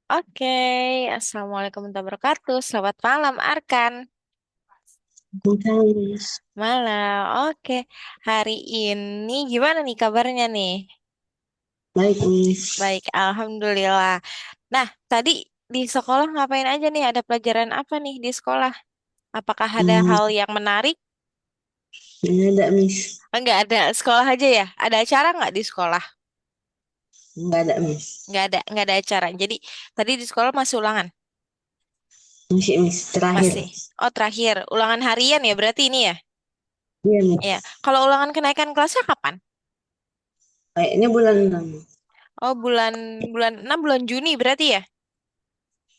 Oke, Assalamualaikum warahmatullahi wabarakatuh. Selamat malam, Arkan. Guys, Malam, oke. Hari ini gimana nih kabarnya nih? baik Miss. Baik, Alhamdulillah. Nah, tadi di sekolah ngapain aja nih? Ada pelajaran apa nih di sekolah? Apakah ada Hmm, hal yang menarik? ini ada Miss. Enggak ada, sekolah aja ya. Ada acara nggak di sekolah? Enggak ada Miss. Nggak ada acara. Jadi tadi di sekolah masih ulangan? Masih Miss terakhir. Masih. Oh, terakhir. Ulangan harian ya berarti ini ya? Iya Ya. Miss. Kalau ulangan kenaikan kelasnya kapan? Kayaknya bulan 6. Oh, bulan bulan 6 bulan Juni berarti ya?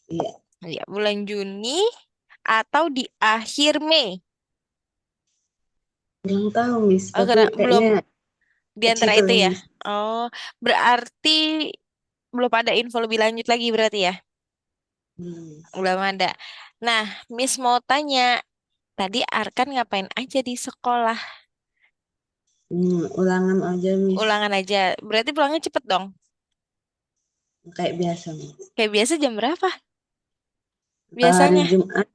Iya, Iya, bulan Juni atau di akhir Mei. kurang tahu Miss. Oh, Tapi belum kayaknya di ke antara situ itu lah ya. Miss. Oh, berarti belum ada info lebih lanjut lagi berarti ya? Hmm. Belum ada. Nah, Miss mau tanya, tadi Arkan ngapain aja di sekolah? Ulangan aja Miss. Ulangan aja. Berarti pulangnya cepet dong. Kayak biasa Miss. Kayak biasa jam berapa? Kalau hari Biasanya. Jumat,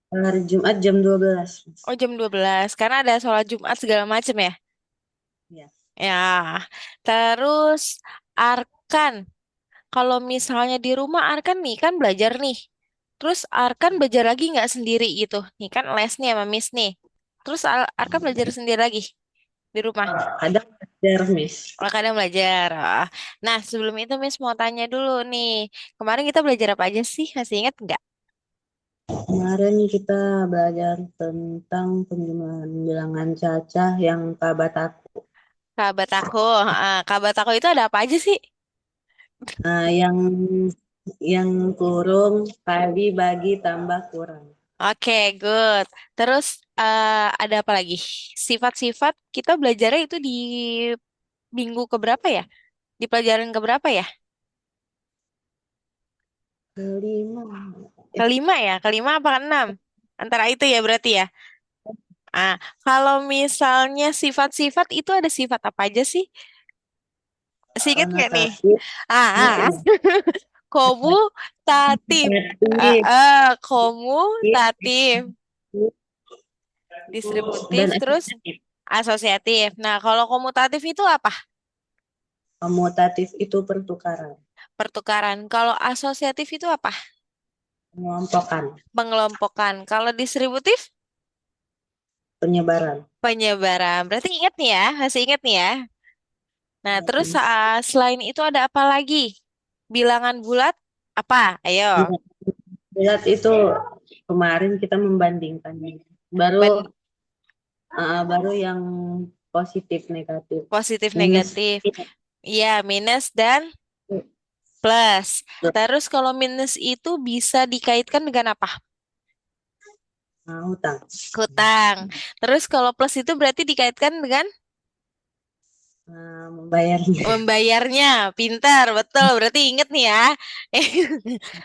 kalau hari Jumat jam 12 Miss. Oh, jam 12. Karena ada sholat Jumat segala macem ya. Iya. Ya. Terus Arkan. Kalau misalnya di rumah Arkan nih kan belajar nih. Terus Arkan belajar lagi nggak sendiri gitu. Nih kan les nih sama Miss nih. Terus Arkan belajar sendiri lagi di rumah. Kadang belajar Miss. Oh, kadang belajar. Ah. Nah, sebelum itu Miss mau tanya dulu nih. Kemarin kita belajar apa aja sih? Masih ingat nggak? Kemarin kita belajar tentang penjumlahan bilangan cacah yang kabataku. Kabat aku. Kabat aku itu ada apa aja sih? Nah, yang kurung kali bagi tambah kurang. Oke, good. Terus ada apa lagi? Sifat-sifat kita belajarnya itu di minggu keberapa ya? Di pelajaran keberapa ya? Kelima, Kelima ya? Kelima apa keenam? Antara itu ya berarti ya. Ah, kalau misalnya sifat-sifat itu ada sifat apa aja sih? Masih ingat nggak nih? konotatif, Ah, komutatif. negatif, Komutatif. Distributif dan terus asosiatif. asosiatif. Nah, kalau komutatif itu apa? Komutatif itu pertukaran, Pertukaran. Kalau asosiatif itu apa? pengelompokan, Pengelompokan. Kalau distributif? penyebaran. Penyebaran. Berarti ingat nih ya, masih ingat nih ya. Nah, Ya, terus Miss. selain itu ada apa lagi? Bilangan bulat apa? Ayo. Lihat itu kemarin kita membandingkannya. Baru Ban baru yang positif negatif. positif Minus. negatif. Iya, minus dan plus. Terus kalau minus itu bisa dikaitkan dengan apa? Hutang. Hutang. Terus kalau plus itu berarti dikaitkan dengan Membayarnya. membayarnya. Pintar, betul. Berarti inget nih ya.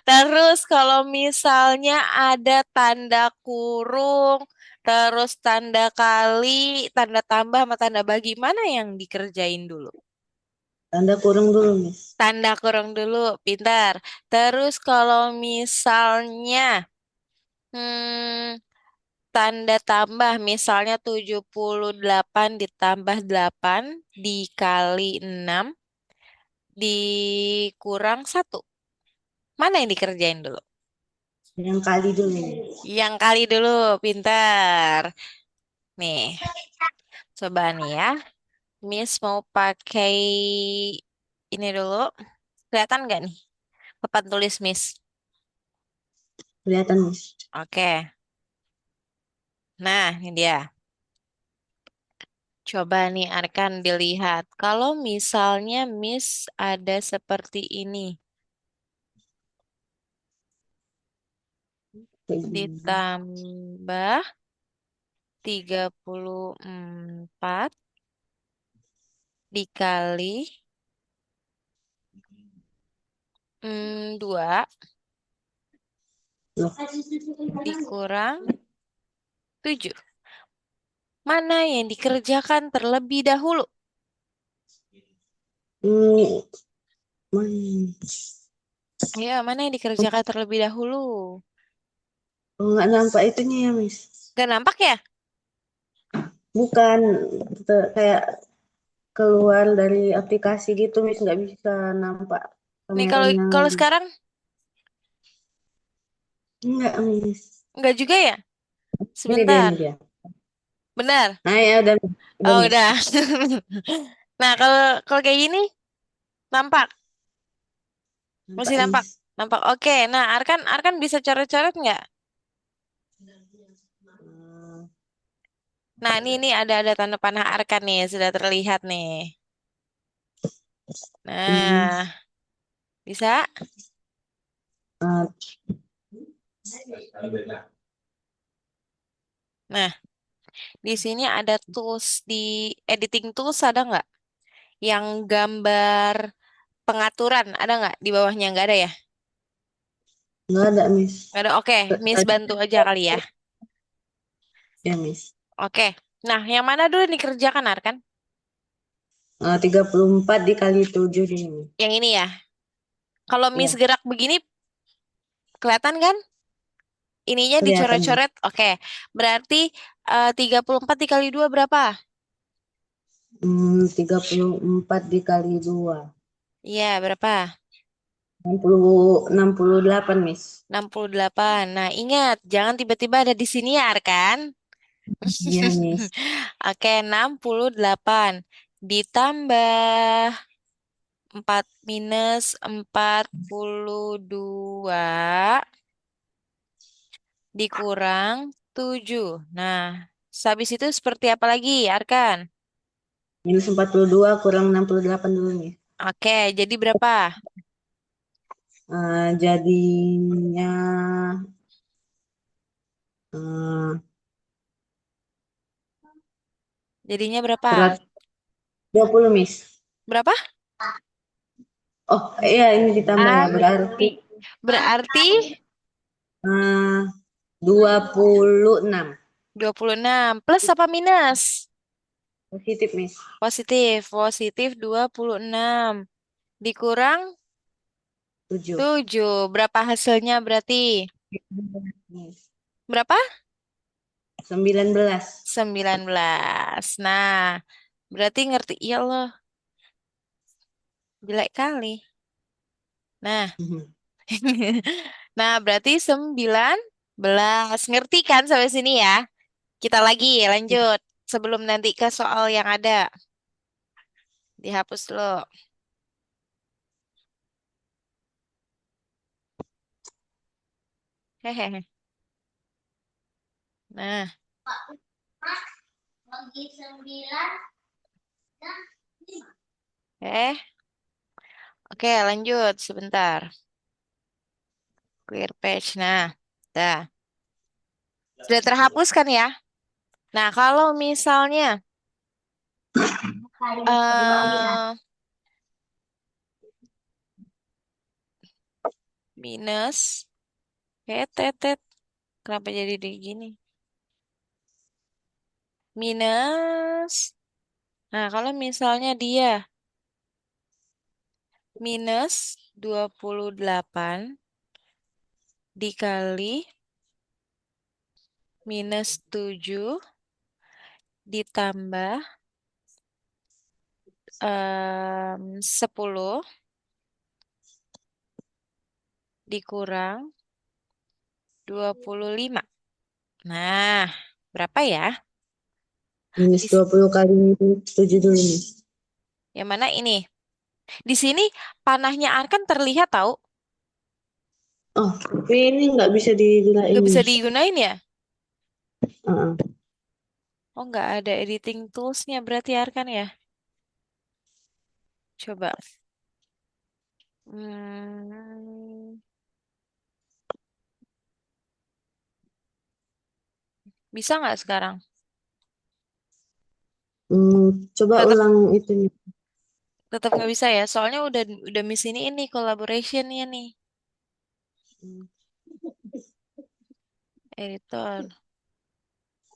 Terus kalau misalnya ada tanda kurung, terus tanda kali, tanda tambah sama tanda bagi, mana yang dikerjain dulu? Tanda kurung dulu, Miss. Tanda kurung dulu, pintar. Terus kalau misalnya hmm, tanda tambah, misalnya 78 ditambah 8 dikali 6 dikurang 1. Mana yang dikerjain dulu? Yang kali dulu, Miss. Yang kali dulu, pintar. Nih, coba nih ya. Miss mau pakai ini dulu. Kelihatan nggak nih? Papan tulis Miss. Kelihatan, Miss. Oke. Nah, ini dia. Coba nih Arkan dilihat. Kalau misalnya Miss ada seperti ini. Kayak gini. Ditambah 34 dikali 2 Loh. dikurang 7. Mana yang dikerjakan terlebih dahulu? Hmm, hmm. Ayo, mana yang dikerjakan terlebih dahulu? Oh, nggak nampak itunya ya, Miss. Gak nampak ya? Bukan kayak keluar dari aplikasi gitu, Miss, nggak bisa nampak Nih kalau kameranya kalau lagi. sekarang Enggak, Miss. nggak juga ya? Ini Sebentar. dia. Benar. Nah, ya udah, Oh, Miss. udah. Nah, kalau kalau kayak gini nampak, masih Nampak, nampak. Miss. Nampak. Oke. Nah, Arkan Arkan bisa coret-coret nggak? Hmm, Nah, ini ada tanda panah Arkan nih, sudah terlihat nih. ini, Nah, Miss. bisa? Ah, Nah, di sini ada tools di editing tools ada nggak? Yang gambar pengaturan ada nggak di bawahnya? Nggak ada ya? nggak ada, Miss. Nggak ada. Oke, Miss bantu aja kali ya. Ya, Miss. Oke. Nah, yang mana dulu nih kerjakan Arkan? 34 dikali 7 ini. Yang ini ya. Kalau Miss Ya, gerak begini, kelihatan kan? Ininya kelihatan, Miss. dicoret-coret. Oke. Berarti 34 dikali 2 berapa? 34 dikali 2. Iya, berapa? 68, Miss. 68. Nah, ingat, jangan tiba-tiba ada di sini ya, Arkan. Iya, Miss. Oke, 68 ditambah 4 minus 42 dikurang 7. Nah, habis itu seperti apa lagi, Arkan? Minus 42 kurang 68 dulu, Miss. Oke, jadi berapa? Jadinya eh, Jadinya berapa? 120, Miss. Berapa? Oh, iya ini ditambah ya. Ah, Berarti berarti eh, 26. 26 plus apa minus? Positif, Miss. Positif, positif 26 dikurang 7. 7. Berapa hasilnya berarti? Miss. Berapa? 19. 19. Nah, berarti ngerti iya loh. Jelek kali. Nah, Mhm. nah berarti 19. Ngerti kan sampai sini ya? Kita lagi lanjut. Sebelum nanti ke soal yang ada. Dihapus dulu. Hehehe. Nah, eh. Oke, lanjut sebentar. Clear page. Nah, dah. Sudah terhapus kan ya? Nah, kalau misalnya eh minus, tetet, kenapa jadi di gini? Minus. Nah, kalau misalnya dia minus 28 dikali minus 7 ditambah 10 dikurang 25. Nah, berapa ya? Minus Di, 20 kali 7 dulu, Miss. yang mana ini? Di sini panahnya Arkan terlihat tahu. Oh, tapi ini nggak bisa digunain, Nggak bisa Miss. digunain ya? Heeh. Oh, nggak ada editing toolsnya berarti Arkan ya? Coba. Hmm, bisa nggak sekarang? Coba Tetap ulang itunya. tetap nggak bisa ya? Soalnya udah miss ini collaborationnya nih, Hmm. editor.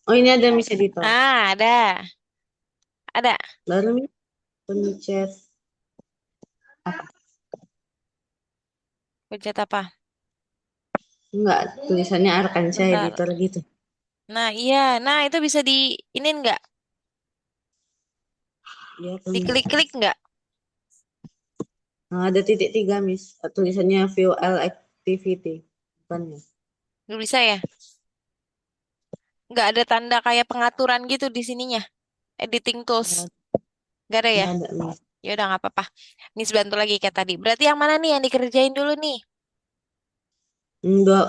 Oh, ini ada Miss Editor. Ah, ada. Lalu, Miss, pencet. Pencet apa? Enggak, tulisannya Arkansas Bentar. Editor gitu. Nah, iya. Nah, itu bisa di ini nggak? Iya tuh. Diklik-klik nggak? Nah, ada titik tiga, Miss. Tulisannya View All Activity. Bukannya. Nggak bisa ya? Nggak ada tanda kayak pengaturan gitu di sininya. Editing tools. Enggak, Nggak ada ya? enggak ada, Miss. Ya udah nggak apa-apa. Miss bantu lagi kayak tadi. Berarti yang mana nih yang dikerjain dulu nih?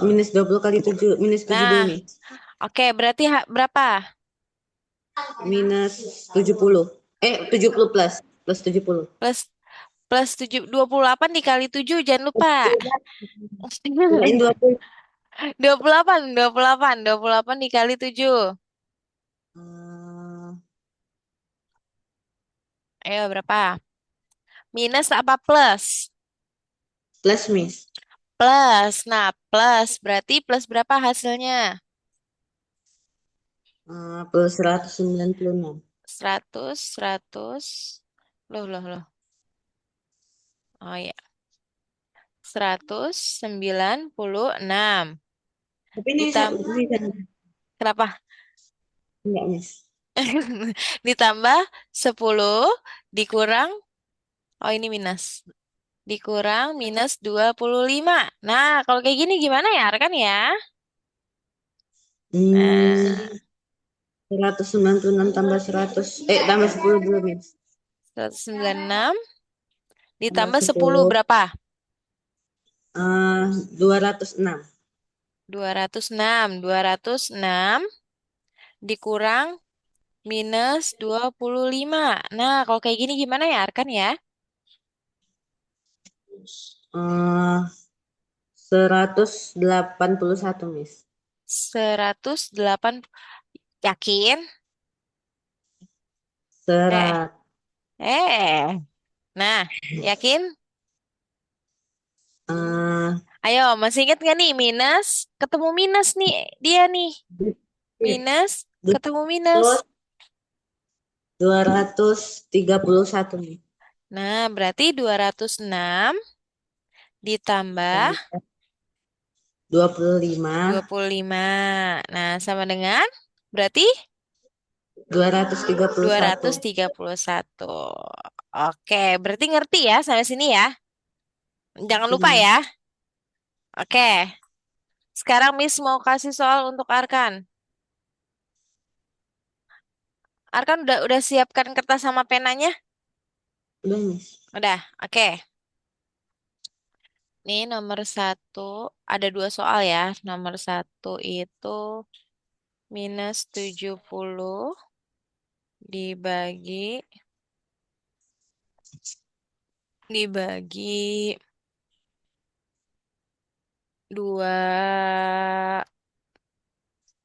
Minus 20 kali 7 minus 7 dulu, Nah, Miss. oke. Berarti berapa? Minus 70. 70 plus 70. Plus plus 28 dikali 7 jangan lupa. Kirain 20. 28, 28, 28 dikali 7. Eh, Ayo berapa? Minus apa plus? plus, Miss. Plus. Nah, plus berarti plus berapa hasilnya? Plus 196. 100, 100. Loh, loh, loh. Oh ya, 196. Tapi ini bisa, Ditam bisa. Kenapa? Enggak, Miss. Ditambah 10 dikurang, oh ini minus. Dikurang minus 25. Nah, kalau kayak gini gimana ya, rekan ya? Hmm, Nah, 196 tambah 100. Tambah 10 dulu, Miss. 196 Tambah ditambah 10 10. berapa? 206. 206. 206 dikurang minus 25. Nah, kalau kayak gini gimana ya, Arkan ya? Eh, 181, Miss. 108. Yakin? Eh, Serat. nah, yakin? eh Ayo, masih ingat nggak nih minus? Ketemu minus nih, dia nih. Minus, ketemu minus. 231 nih. Nah, berarti 206 ditambah Tambah 25. 25. Nah, sama dengan berarti 231. 231. Oke, berarti ngerti ya sampai sini ya. Jangan lupa Ini. ya. Oke, sekarang Miss mau kasih soal untuk Arkan. Arkan udah siapkan kertas sama penanya? Udah, Miss. Udah, oke. Ini nomor satu, ada dua soal ya. Nomor satu itu minus 70 dibagi dibagi 2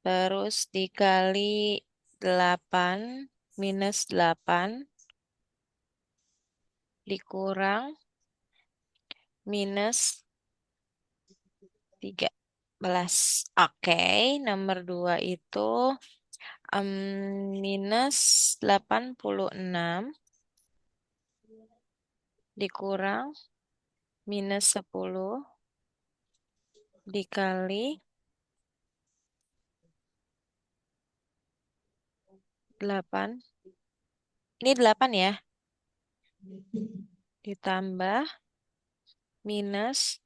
terus dikali 8 minus 8 dikurang minus 13. Oke, nomor 2 itu minus 86 dikurang minus 10 dikali 8. Ini 8 ya, ditambah minus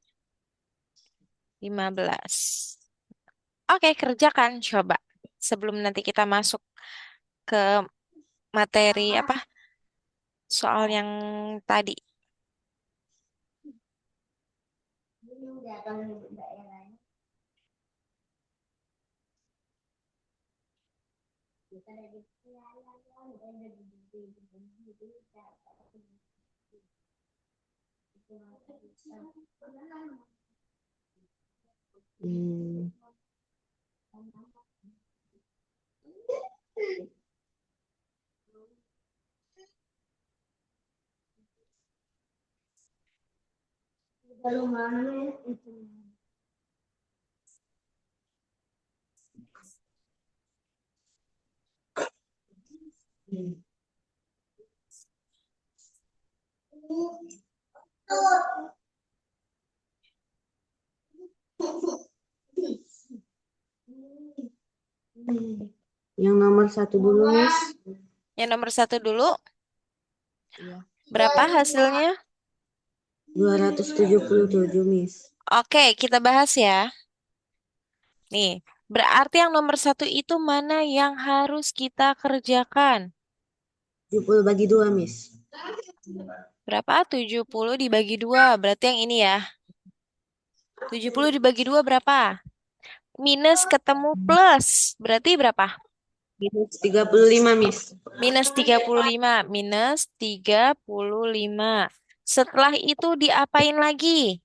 15. Oke, kerjakan coba. Sebelum nanti kita masuk ke materi apa? Soal yang tadi. Hmm. Yang nomor satu dulu, Miss. Yang nomor satu dulu, Iya. berapa hasilnya? 277, Miss. Oke, kita bahas ya. Nih, berarti yang nomor satu itu mana yang harus kita kerjakan? 70 bagi 2, Miss. Berapa? 70 dibagi 2. Berarti yang ini ya. 70 dibagi 2 berapa? Minus ketemu plus. Berarti berapa? Minus 35, Miss. Minus 35. Minus 35. Setelah itu diapain lagi?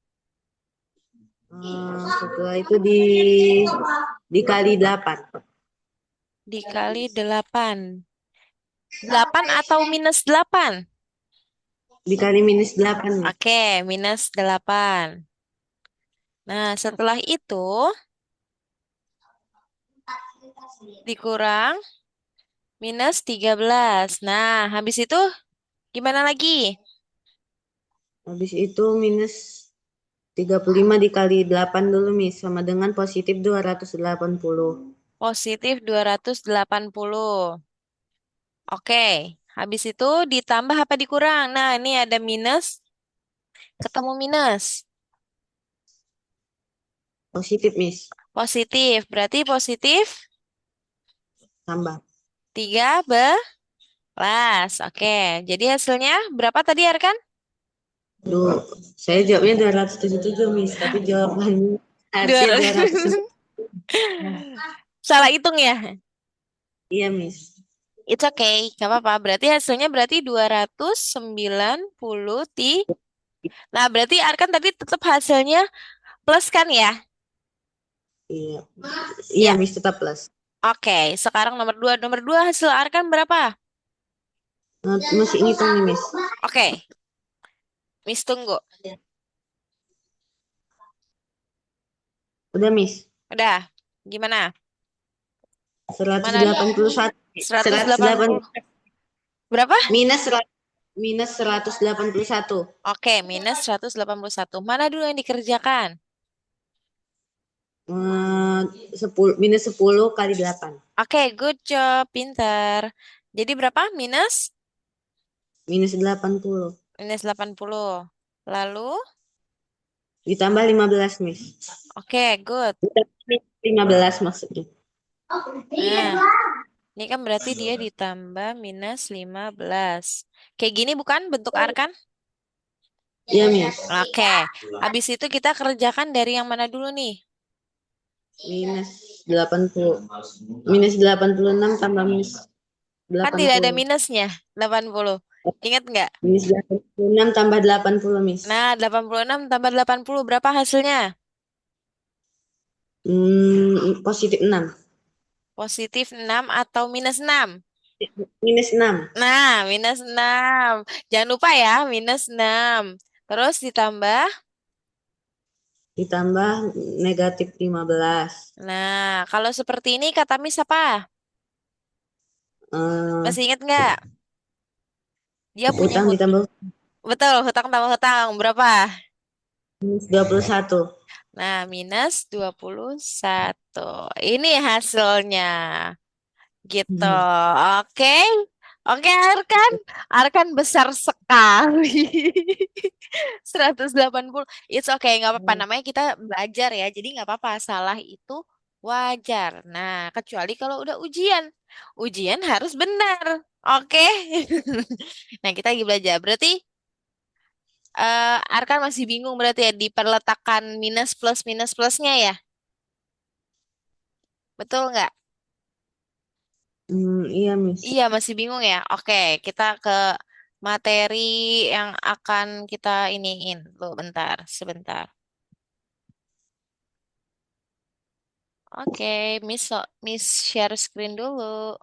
Setelah itu dikali 8. Dikali 8. 8 atau minus 8? Dikali minus 8, Miss. Oke, minus 8. Nah, setelah itu dikurang minus 13. Nah, habis itu gimana lagi? Habis itu minus 35 dikali 8 dulu, Miss. Sama dengan positif 280. Positif 280. Oke, habis itu ditambah apa dikurang? Nah, ini ada minus, ketemu minus. Positif, Miss. Positif, berarti positif Tambah. 13. Oke, jadi hasilnya berapa tadi, Arkan? Duh, saya jawabnya 277, Miss. Tapi jawabannya Dua harusnya ratus. 200. Salah hitung ya? Iya, Miss. It's okay, nggak apa-apa. Berarti hasilnya berarti 290 ti. Nah, berarti Arkan tadi tetap hasilnya plus kan ya? Iya. Iya, Ya, Miss, tetap plus. oke. Sekarang nomor 2. Nomor 2 hasil Arkan berapa? Masih ngitung nih, Miss. Oke, Miss tunggu. Udah, Miss. Udah, gimana? Seratus Mana delapan puluh satu. seratus Seratus delapan delapan puluh Berapa? minus minus 181. Oke, minus 181. Mana dulu yang dikerjakan? 10 minus 10 kali 8. Oke, good job, pinter. Jadi berapa? Minus 80. Minus 80. Lalu, Ditambah 15, Miss. oke, good. Ditambah 15 maksudnya. Nah, ini kan berarti dia ditambah minus 15. Kayak gini bukan bentuk arkan? Iya, Miss. Oke, habis itu kita kerjakan dari yang mana dulu nih? Minus 80. Minus 86 tambah minus Kan tidak ada 80. minusnya, 80. Ingat nggak? Minus 86 tambah 80, Miss. Nah, 86 tambah 80 berapa hasilnya? Positif 6. Positif 6 atau minus 6? Minus 6. Nah, minus 6. Jangan lupa ya, minus 6. Terus ditambah. Ditambah negatif 15. Nah, kalau seperti ini kata Miss apa? Eh, Masih ingat nggak? Dia punya Utang ditambah Betul, hutang tambah hutang. Berapa? minus 21. Nah, minus 21. Ini hasilnya. Gitu. Oke. Oke, Arkan. Arkan besar sekali. 180. It's okay, nggak apa-apa. Namanya kita belajar ya. Jadi nggak apa-apa. Salah itu wajar. Nah, kecuali kalau udah ujian. Ujian harus benar. Oke. Nah, kita lagi belajar. Berarti Arkan masih bingung berarti ya di perletakan minus plus minus plusnya ya? Betul nggak? Iya, Miss. Iya, masih bingung ya. Oke, kita ke materi yang akan kita iniin. Loh, bentar, sebentar. Oke, Miss share screen dulu.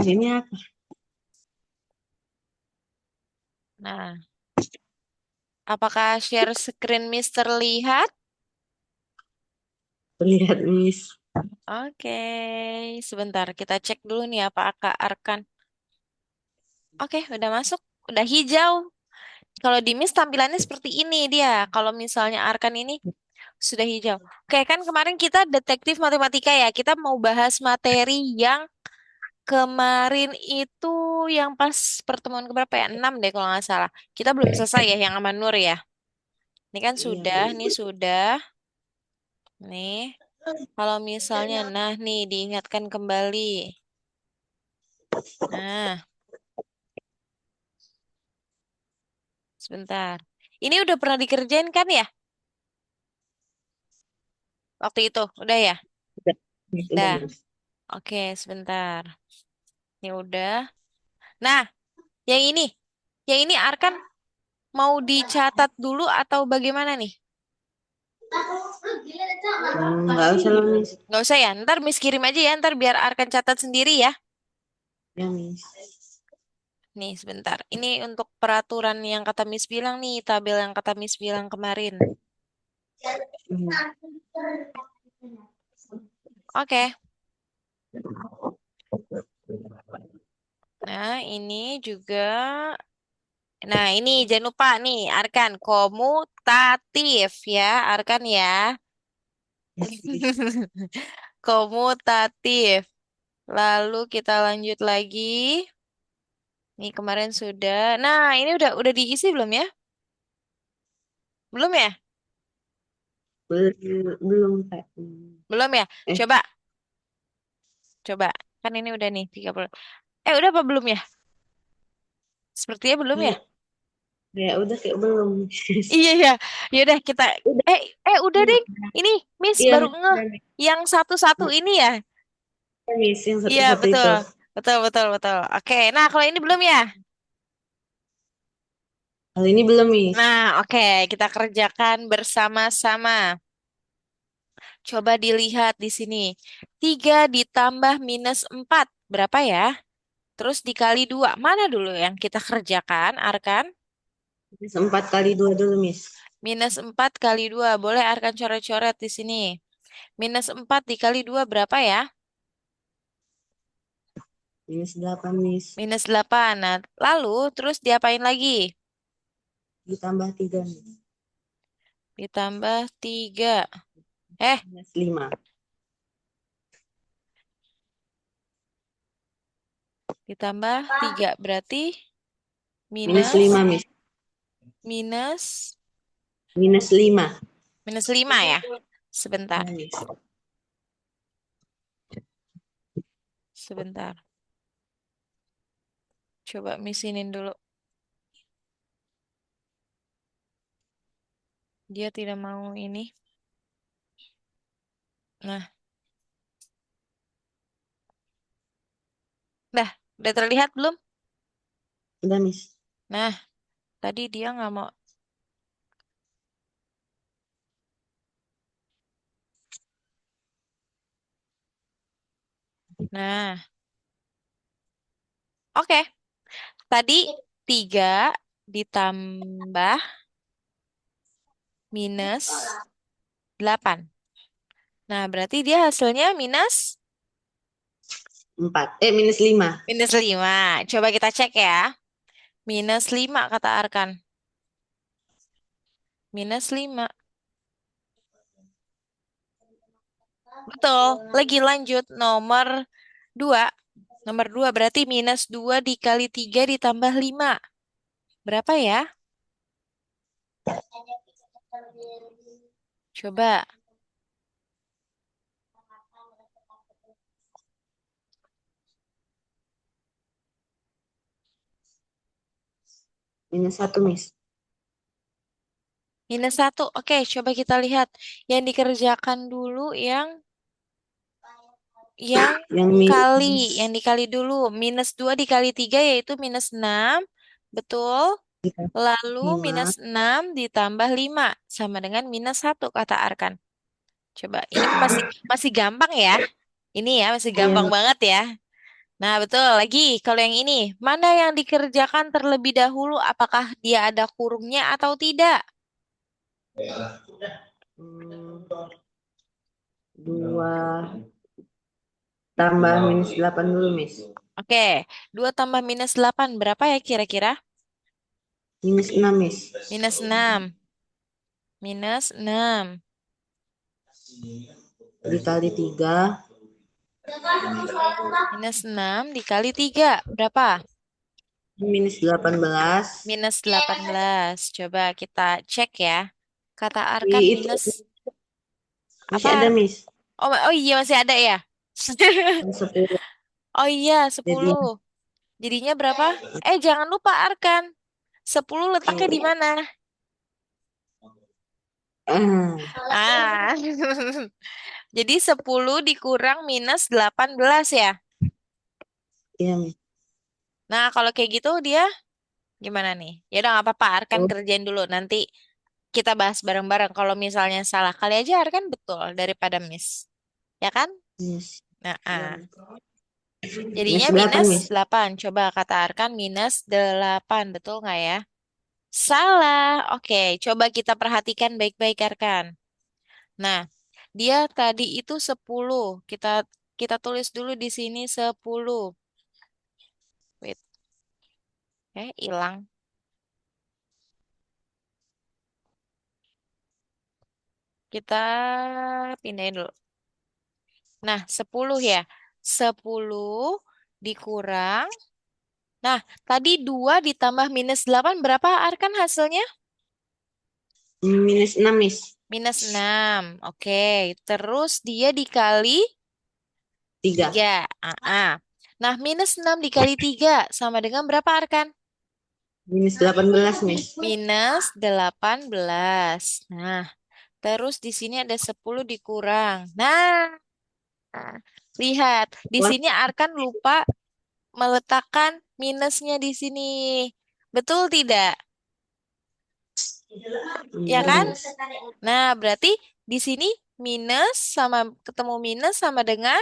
Ini apa? Nah, apakah share screen Miss terlihat? Terlihat, Miss. Oke, sebentar. Kita cek dulu nih apakah Arkan. Oke, udah masuk. Udah hijau. Kalau di Miss tampilannya seperti ini dia. Kalau misalnya Arkan ini Sudah hijau. Oke, kan kemarin kita detektif matematika ya. Kita mau bahas materi yang kemarin itu yang pas pertemuan keberapa ya? 6 deh kalau nggak salah. Kita belum selesai ya yang sama Nur ya. Ini kan Iya, sudah, Miss. nih sudah. Nih, kalau misalnya, nah nih diingatkan kembali. Nah, sebentar. Ini udah pernah dikerjain kan ya? Waktu itu, udah ya? Udah, Miss, udah, Udah. Miss. Oke, sebentar. Ini udah. Nah, yang ini. Yang ini Arkan mau dicatat dulu atau bagaimana nih? Nggak usah lah, Miss. Nggak usah ya, ntar Miss kirim aja ya, ntar biar Arkan catat sendiri ya. Ya, Miss. Nih, sebentar. Ini untuk peraturan yang kata Miss bilang nih, tabel yang kata Miss bilang kemarin. Hmm. Oke. Nah, ini juga. Nah, ini jangan lupa nih, Arkan, komutatif ya, Arkan ya. Yes, Miss. Komutatif. Lalu kita lanjut lagi. Nih kemarin sudah. Nah, ini udah diisi belum ya? Belum ya? Belum, Kak. Belum ya? Eh, Coba, coba. Kan ini udah nih 30. Udah apa belum ya? Sepertinya belum ya? kayak, kayak udah kayak belum. Iya ya. Yaudah kita Udah. udah deh. Ini Miss Iya, baru Miss. ngeh Udah, Miss. yang satu-satu ini ya. Iya, Miss, yang Iya, satu-satu betul. itu. Betul, betul, betul. Oke. Nah, kalau ini belum ya? Kalau ini belum, Miss. Nah, oke, kita kerjakan bersama-sama. Coba dilihat di sini. 3 ditambah minus 4. Berapa ya? Terus dikali 2. Mana dulu yang kita kerjakan, Arkan? Miss, 4 kali 2 dulu, Miss. Minus 4 kali 2. Boleh Arkan coret-coret di sini. Minus 4 dikali 2 berapa ya? Minus 8, Miss. Minus 8. Nah, lalu terus diapain lagi? Ditambah 3, Miss. Ditambah 3. Eh, Minus 5. ditambah 3. Berarti Minus minus, 5, Miss. minus, Minus 5. minus 5 ya? Sebentar, Ya, Miss. sebentar. Coba misinin dulu. Dia tidak mau ini. Nah, dah, udah terlihat belum? Udah, Miss. Nah, tadi dia nggak mau. Nah, oke. Tadi 3 ditambah minus 8. Nah, berarti dia hasilnya minus 4. Minus 5. minus 5. Coba kita cek ya. Minus 5 kata Arkan. Minus 5. Betul. Lagi lanjut. Dua. Nomor 2 berarti minus 2 dikali 3 ditambah 5. Berapa ya? Coba. Minus 1, Miss. Minus 1. Oke, coba kita lihat. Yang dikerjakan dulu yang Yang minus kali. Yang dikali dulu. Minus 2 dikali 3 yaitu minus 6. Betul. Lalu 5. minus 6 ditambah 5 sama dengan minus 1 kata Arkan. Coba, ini masih masih gampang ya. Ini ya masih gampang Iya. banget ya. Nah, betul. Lagi, kalau yang ini, mana yang dikerjakan terlebih dahulu? Apakah dia ada kurungnya atau tidak? Hmm, 2 tambah minus 8 dulu, Miss. Oke, 2 tambah minus 8 berapa ya kira-kira? Minus 6, Miss. Minus 6. Minus 6. dikali 3 Minus 6 dikali 3. Berapa? minus 18. Minus 18. Coba kita cek ya. Kata Arkan Itu minus masih ada, apa? Miss. Oh, oh iya masih ada ya. Yang 10. Oh iya, Jadi 10. Jadinya berapa? Jangan lupa Arkan. 10 letaknya di mana? ah, Ah. Jadi 10 dikurang minus 18 ya. iya, Miss. Nah, kalau kayak gitu dia gimana nih? Ya udah nggak apa-apa, Arkan Oh, kerjain dulu. Nanti kita bahas bareng-bareng. Kalau misalnya salah kali aja Arkan betul daripada miss. Ya kan? Miss. Nah, Iya, Miss. jadinya Minus 8, minus Miss. 8. Coba kata Arkan minus 8. Betul nggak ya? Salah. Oke, coba kita perhatikan baik-baik Arkan. Nah, dia tadi itu 10. Kita kita tulis dulu di sini 10. Wait, hilang. Kita pindahin dulu. Nah, 10 ya. 10 dikurang. Nah, tadi 2 ditambah minus 8 berapa Arkan hasilnya? Minus 6, Miss. Minus 6. Oke, terus dia dikali 3. 3. Nah, minus 6 dikali 3 sama dengan berapa Arkan? Minus 18, Miss. Minus 18. Nah, terus di sini ada 10 dikurang. Nah, lihat. Di Wah, sini Arkan lupa meletakkan minusnya di sini. Betul tidak? Ya iya, kan? Miss. Nah, berarti di sini minus sama ketemu minus sama dengan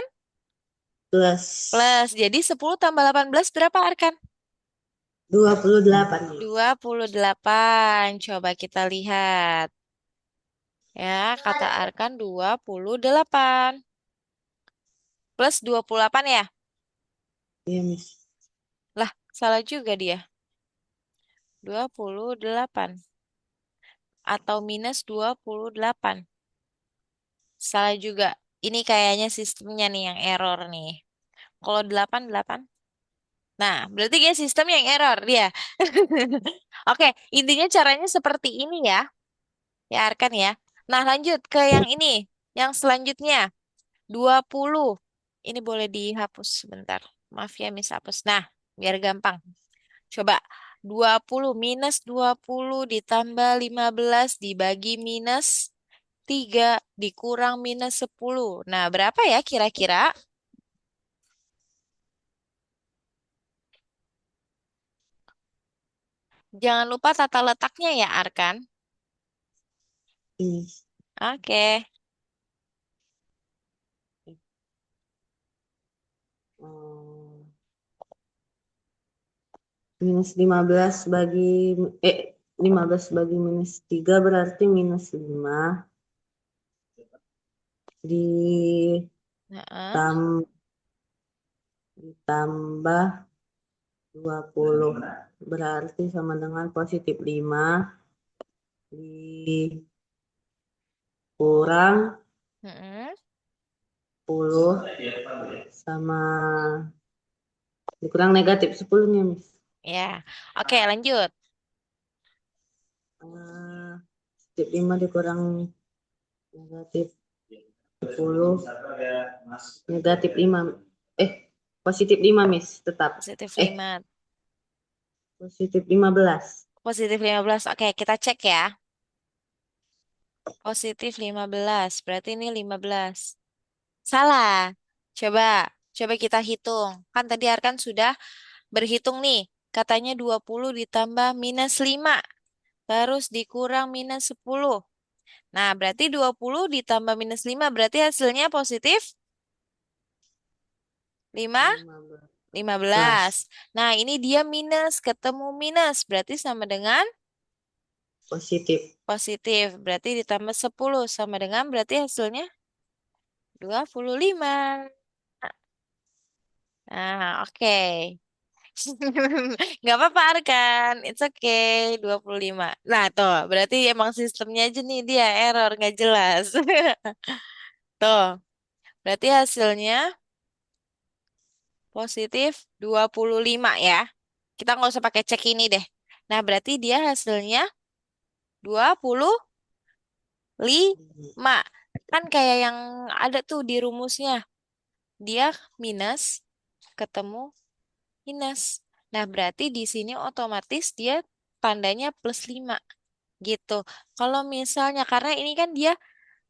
Plus plus. Jadi 10 tambah 18 berapa Arkan? 28, Miss. 28. Coba kita lihat. Ya, kata Arkan 28. Plus 28 ya? Iya, Miss. Lah, salah juga dia. 28. Atau minus 28. Salah juga. Ini kayaknya sistemnya nih yang error nih. Kalau 8, 8. Nah, berarti kayak sistem yang error dia. Oke, intinya caranya seperti ini ya. Ya, Arkan ya. Nah, lanjut ke yang ini. Yang selanjutnya, 20. Ini boleh dihapus sebentar. Maaf ya, Miss hapus. Nah, biar gampang. Coba, 20 minus 20 ditambah 15 dibagi minus 3 dikurang minus 10. Nah, berapa ya kira-kira? Jangan lupa tata letaknya ya, Arkan. Ini. Oke. Hmm, minus 15 bagi eh 15 bagi minus 3 berarti minus 5 Heeh. ditam, ditambah 20 berarti sama dengan positif 5 dikurang Heeh. 10 sama dikurang negatif 10 nih, Miss. Ya. Oke, lanjut. Eh, positif 5 dikurang negatif 10 negatif 5 eh positif 5, Miss, tetap Positif eh 5. positif 15. Positif 15. Oke, kita cek ya. Positif 15. Berarti ini 15. Salah. Coba. Coba kita hitung. Kan tadi Arkan sudah berhitung nih. Katanya 20 ditambah minus 5. Terus dikurang minus 10. Nah, berarti 20 ditambah minus 5. Berarti hasilnya positif 5. 15. 15 Nah, ini dia minus. Ketemu minus. Berarti sama dengan positif. positif. Berarti ditambah 10. Sama dengan berarti hasilnya 25. Nah, oke. Nggak apa-apa, Arkan. It's okay. 25. Nah, tuh. Berarti emang sistemnya aja nih dia error. Nggak jelas. Tuh, berarti hasilnya positif 25 ya. Kita nggak usah pakai cek ini deh. Nah, berarti dia hasilnya 25. Kan kayak yang ada tuh di rumusnya. Dia minus ketemu minus. Nah, berarti di sini otomatis dia tandanya plus 5 gitu. Kalau misalnya karena ini kan dia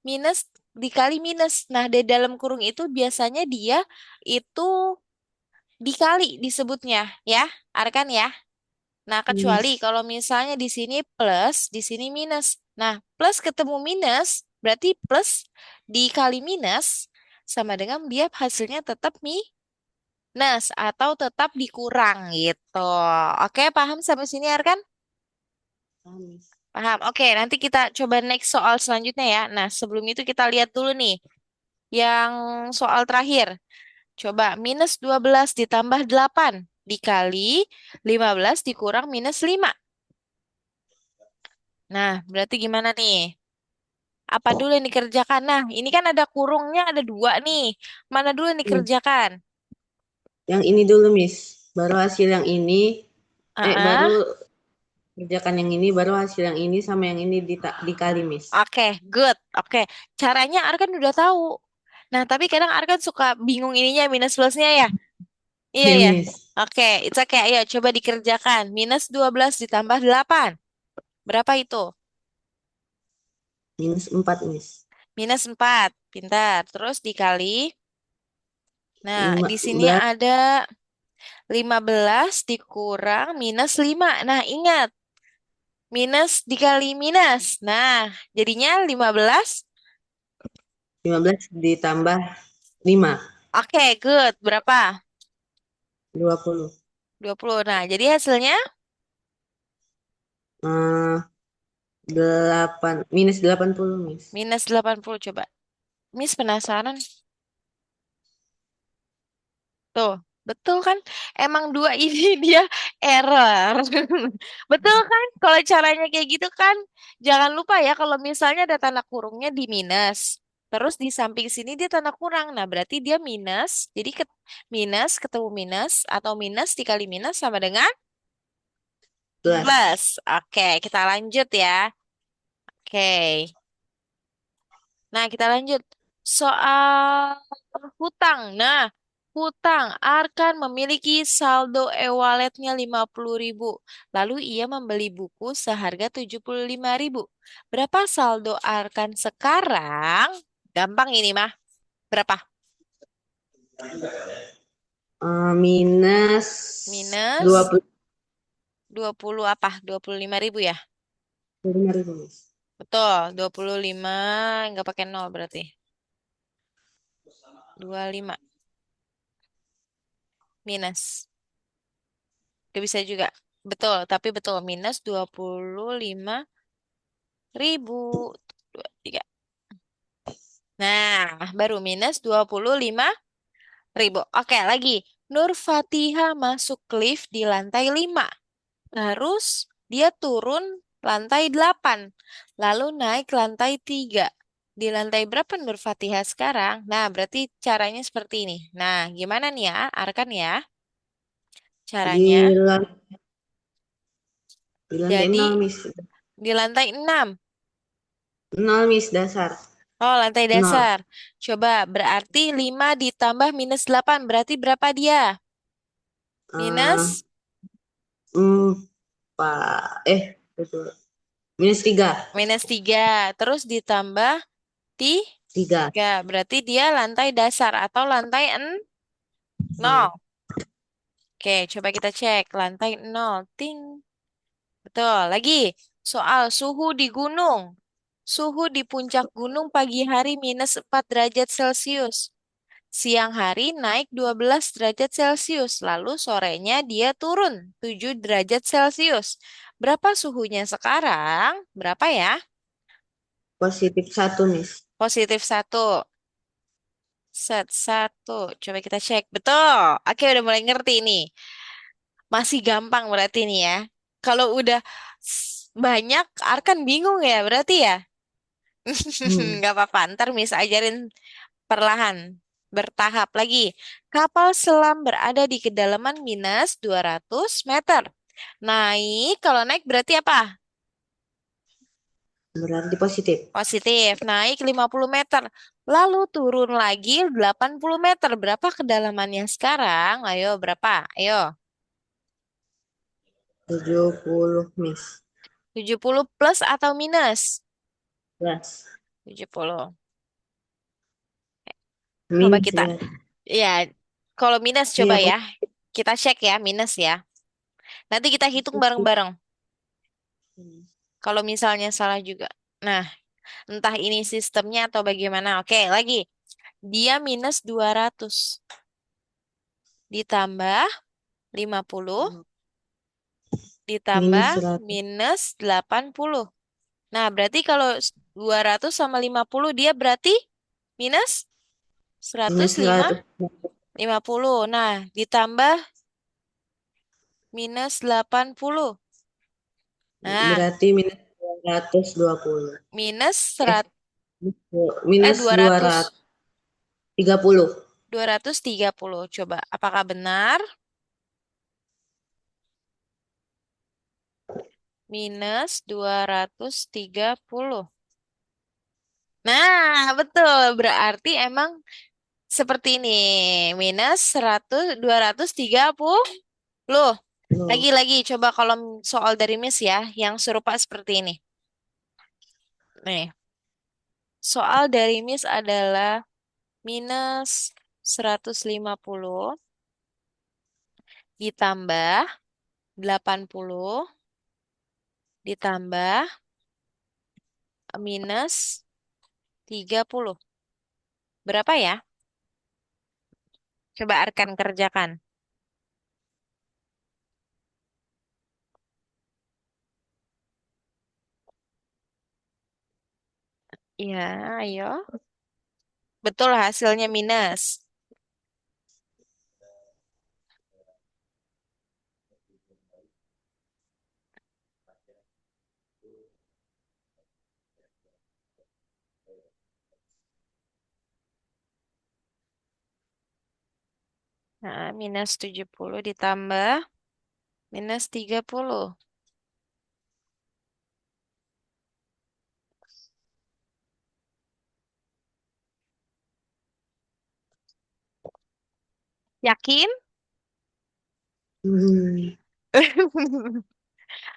minus dikali minus. Nah, di dalam kurung itu biasanya dia itu dikali disebutnya ya, Arkan ya. Nah, kecuali Miss. kalau misalnya di sini plus, di sini minus. Nah, plus ketemu minus, berarti plus dikali minus sama dengan dia hasilnya tetap minus atau tetap dikurang gitu. Oke, paham sampai sini, Arkan? Ah, Miss. Paham. Oke, nanti kita coba next soal selanjutnya ya. Nah, sebelum itu kita lihat dulu nih yang soal terakhir. Coba minus 12 ditambah 8 dikali 15 dikurang minus 5. Nah, berarti gimana nih? Apa dulu yang dikerjakan? Nah, ini kan ada kurungnya ada dua nih. Mana dulu yang Miss. dikerjakan? Yang ini dulu, Miss. Baru hasil yang ini, baru Ah, kerjakan yang ini, baru hasil yang ini sama yang ini dikali, Miss. oke, good. Oke, caranya Arkan udah tahu. Nah, tapi kadang Arkan suka bingung ininya minus plusnya ya. Iya Ya, ya. Miss. Oke, it's okay. Ayo coba dikerjakan. Minus 12 ditambah 8. Berapa itu? -4, Miss. Minus 4. Pintar. Terus dikali. Nah, di sini 15, ada 15 dikurang minus 5. Nah, ingat. Minus dikali minus. Nah, jadinya 15. 15 ditambah 5, Oke, good. Berapa? 20. 20. Nah, jadi hasilnya Eh, 8, -80, Miss. minus 80. Coba. Miss penasaran. Tuh, betul kan? Emang dua ini dia error. Betul kan? Kalau caranya kayak gitu kan, jangan lupa ya kalau misalnya ada tanda kurungnya di minus. Terus di samping sini dia tanda kurang. Nah, berarti dia minus. Jadi minus ketemu minus atau minus dikali minus sama dengan plus. 11. Oke, kita lanjut ya. Oke. Nah, kita lanjut. Soal hutang. Nah, hutang Arkan memiliki saldo e-walletnya 50.000. Lalu ia membeli buku seharga 75.000. Berapa saldo Arkan sekarang? Gampang ini mah. Berapa? Minus Minus 25 20 apa? 25.000 ya? ribu, Miss. Betul, 25 nggak pakai nol berarti. 25 minus. Gak bisa juga. Betul, tapi betul. Minus 25.000. Dua, tiga. Nah, baru minus 25.000. Oke, lagi. Nur Fatihah masuk lift di lantai 5. Terus dia turun lantai 8. Lalu naik lantai 3. Di lantai berapa Nur Fatihah sekarang? Nah, berarti caranya seperti ini. Nah, gimana nih ya, Arkan ya? Caranya. Di, lan- di lantai Jadi, 0, Miss. di lantai 6. 0, Miss, dasar. Oh, lantai 0. dasar. Coba, berarti 5 ditambah minus 8. Berarti berapa dia? Eh, Minus? 4. Betul. -3. Minus 3. Terus ditambah 3. 3. Berarti dia lantai dasar atau lantai 0. 0. Oke, coba kita cek. Lantai 0. Ting. Betul. Lagi, soal suhu di gunung. Suhu di puncak gunung pagi hari minus 4 derajat Celcius. Siang hari naik 12 derajat Celcius, lalu sorenya dia turun 7 derajat Celcius. Berapa suhunya sekarang? Berapa ya? +1, Miss. Positif 1. Set 1. Coba kita cek. Betul. Oke, udah mulai ngerti nih. Masih gampang berarti nih ya. Kalau udah banyak, Arkan bingung ya berarti ya? Hmm. Nggak apa-apa, ntar Miss ajarin perlahan, bertahap lagi. Kapal selam berada di kedalaman minus 200 meter. Naik, kalau naik berarti apa? Berarti positif. Positif, naik 50 meter. Lalu turun lagi 80 meter. Berapa kedalamannya sekarang? Ayo, berapa? Ayo, 70 Miss. 70 plus atau minus? 11. 70. Coba Minus kita, ya. ya, kalau minus coba Iya, ya. Kita cek ya, minus ya. Nanti kita hitung positif. bareng-bareng. Kalau misalnya salah juga. Nah, entah ini sistemnya atau bagaimana. Oke, lagi. Dia minus 200 ditambah 50 ditambah Minus 100. minus 80. Nah, berarti kalau 200 sama 50 dia berarti minus Minus 105 100. 50. Nah, ditambah minus 80. Nah, Berarti minus 220. minus Eh, 100, minus 200. 230. 230. Coba, apakah benar? Minus 230. Nah, betul. Berarti emang seperti ini. Minus 100, 230. Loh, Loh, lagi-lagi coba kalau soal dari Miss ya, yang serupa seperti ini. Nih, soal dari Miss adalah minus 150 ditambah 80 ditambah minus 30. Berapa ya? Coba Arkan kerjakan. Iya, ayo. Betul hasilnya minus. Nah, minus 70 ditambah minus 30. Yakin? hmm,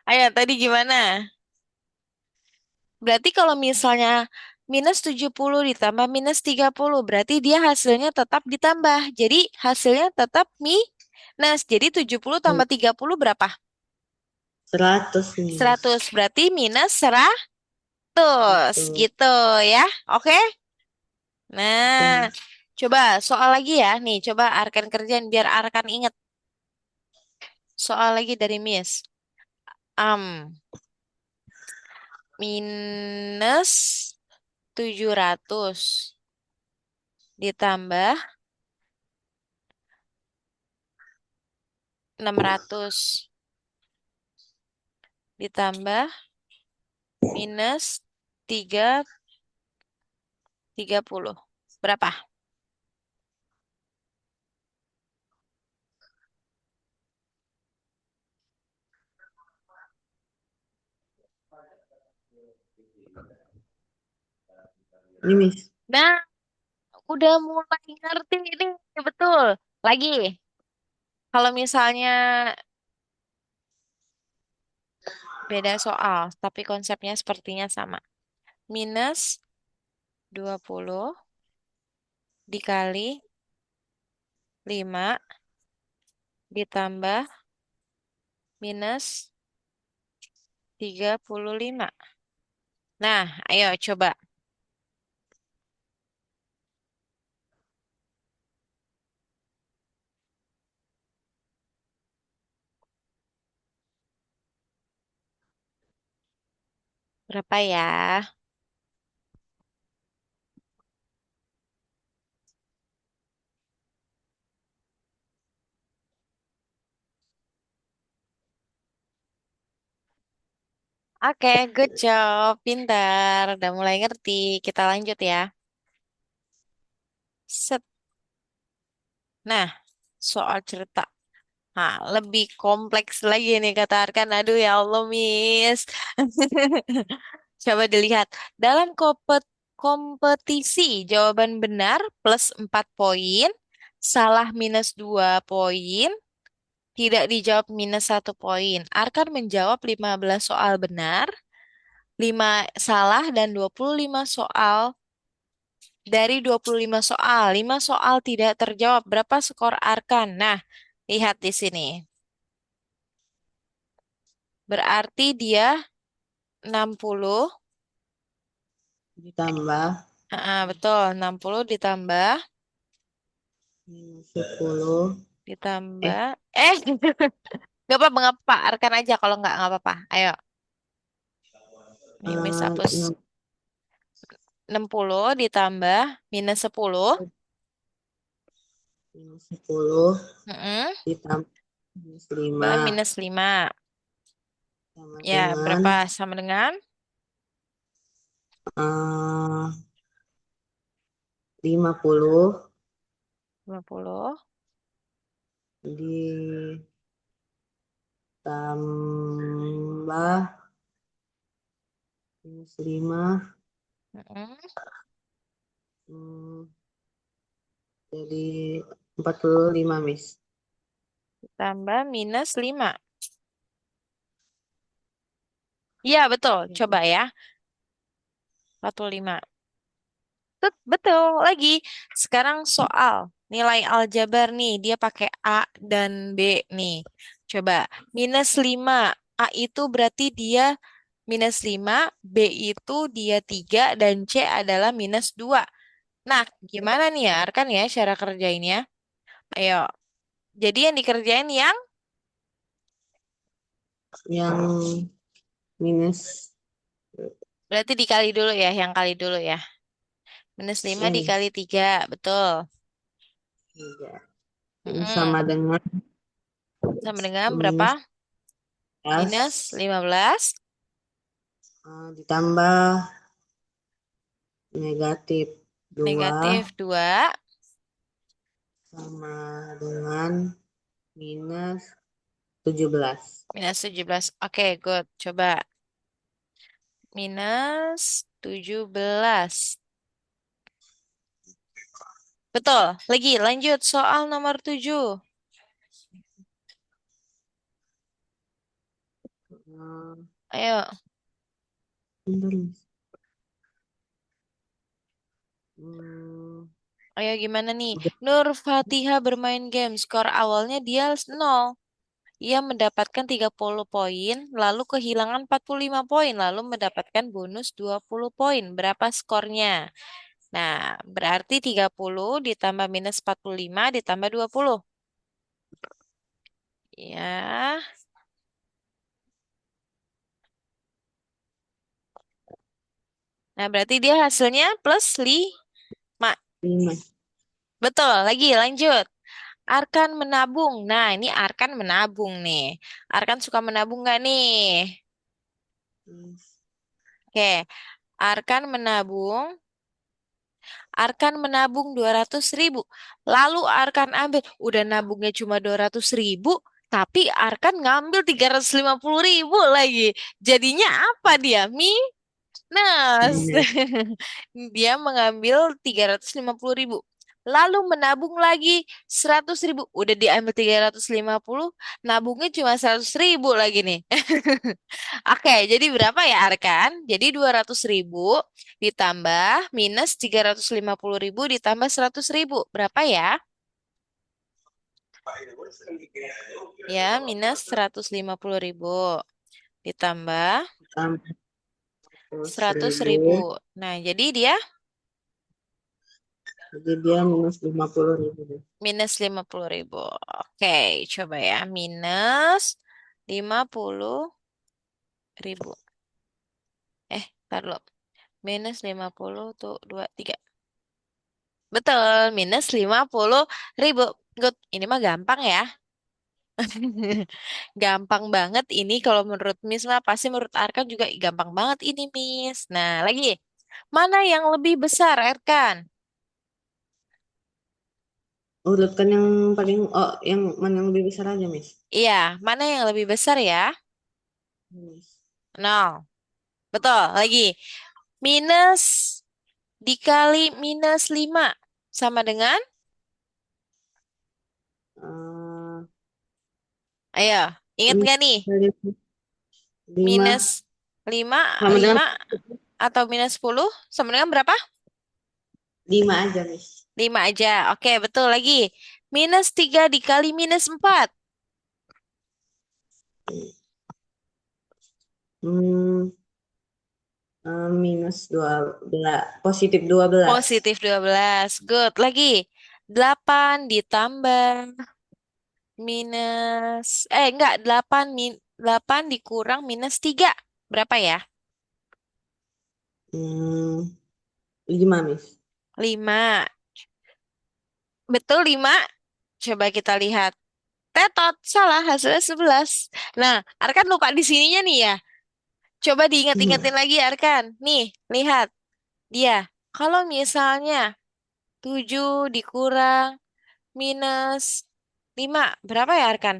Ayo, tadi gimana? Berarti kalau misalnya minus 70 ditambah minus 30, berarti dia hasilnya tetap ditambah. Jadi hasilnya tetap minus. Jadi 70 tambah 30 berapa? 100 minus. 100. Berarti minus 100. Betul. Gitu ya. Oke? Oke. Nah, coba soal lagi ya. Nih, coba Arkan kerjain biar Arkan inget. Soal lagi dari Miss. Minus 700 ditambah 600 ditambah minus tiga 30. Berapa? Ini Miss. Nah, udah mulai ngerti ini. Betul. Lagi, kalau misalnya beda soal, tapi konsepnya sepertinya sama. Minus 20 dikali 5 ditambah minus 35. Nah, ayo coba. Berapa ya? Oke, good job. Pintar. Udah mulai ngerti. Kita lanjut ya. Set. Nah, soal cerita. Nah, lebih kompleks lagi nih kata Arkan. Aduh ya Allah, Miss. Coba dilihat. Dalam kompetisi, jawaban benar plus 4 poin, salah minus 2 poin, tidak dijawab minus 1 poin. Arkan menjawab 15 soal benar, 5 salah, dan 25 soal. Dari 25 soal, 5 soal tidak terjawab. Berapa skor Arkan? Nah, lihat di sini. Berarti dia 60. Ditambah Betul, 60 ditambah, minus 10. Eh, ditambah. Eh, nggak apa-apa, nggak apa-apa. Arkan aja kalau nggak apa-apa. Ayo, nih Miss hapus. 60 ditambah minus 10. minus 10 Mm-mm, ditambah minus tambah 5 minus 5. sama Ya, dengan berapa? Sama dengan eh, 50 50. ditambah minus 5, Mm-mm, hmm, jadi 45, Miss. ditambah minus 5. Iya, betul. Coba ya. 45. Betul lagi. Sekarang soal nilai aljabar nih, dia pakai A dan B nih. Coba minus 5. A itu berarti dia minus 5, B itu dia 3, dan C adalah minus 2. Nah, gimana nih ya, Arkan ya, cara kerjainnya? Ayo, jadi yang dikerjain yang Yang minus berarti dikali dulu ya, yang kali dulu ya. Minus 5 ya, dikali Miss. 3, betul. 3. Ini Mm-mm. sama dengan Sama dengan berapa? minus Minus 15 15 ditambah negatif 2 negatif 2 sama dengan minus 17. minus 17. Oke, good. Coba. Minus 17. Betul. Lagi, lanjut. Soal nomor 7. Eh, Ayo, bentar, Miss. Hmm, ayo gimana nih? Nur Fatihah bermain game. Skor awalnya dia 0. Ia mendapatkan 30 poin, lalu kehilangan 45 poin, lalu mendapatkan bonus 20 poin. Berapa skornya? Nah, berarti 30 ditambah minus 45 ditambah 20. Ya. Nah, berarti dia hasilnya plus 5. 5. Betul, lagi lanjut. Arkan menabung. Nah, ini Arkan menabung nih. Arkan suka menabung nggak nih? Oke, Arkan menabung. Arkan menabung 200.000. Lalu Arkan ambil. Udah nabungnya cuma 200.000. Tapi Arkan ngambil 350.000 lagi. Jadinya apa dia? Minus. Minus. Dia mengambil 350.000. Lalu menabung lagi 100.000. Udah diambil 350, nabungnya cuma 100.000 lagi nih. Oke, jadi berapa ya Arkan? Jadi 200.000 ditambah minus 350.000 ditambah 100.000. Berapa ya? Ya, minus 150.000 ditambah Tambah 100 100.000. ribu. Nah, jadi dia Jadi dia minus 50.000. minus 50.000. Oke, coba ya. Minus 50.000. Tar dulu. Minus 50 tuh 2 3. Betul, minus 50.000. Good. Ini mah gampang ya. Gampang banget ini kalau menurut Miss mah pasti menurut Arkan juga gampang banget ini Miss. Nah, lagi mana yang lebih besar Arkan? Urutkan yang paling, oh, yang mana yang lebih besar aja, Miss. Iya, mana yang lebih besar ya? Miss. Nol. Betul, lagi. Minus dikali minus 5 sama dengan? Eh, Ayo, ingat nggak nih? dari Minus 5 5 sama dengan 5 atau minus 10 sama dengan berapa? 5 aja, Miss. 5 aja. Oke, betul lagi. Minus 3 dikali minus 4. Hmm, minus 12, positif 12. Positif 12. Good. Lagi. 8 ditambah minus. Enggak. 8 dikurang minus 3. Berapa ya? Hmm, 5, Miss. 5. Betul 5. Coba kita lihat. Tetot. Salah. Hasilnya 11. Nah, Arkan lupa di sininya nih ya. Coba diingat-ingatin lagi Arkan. Nih, lihat. Dia. Kalau misalnya 7 dikurang minus 5. Berapa ya Arkan?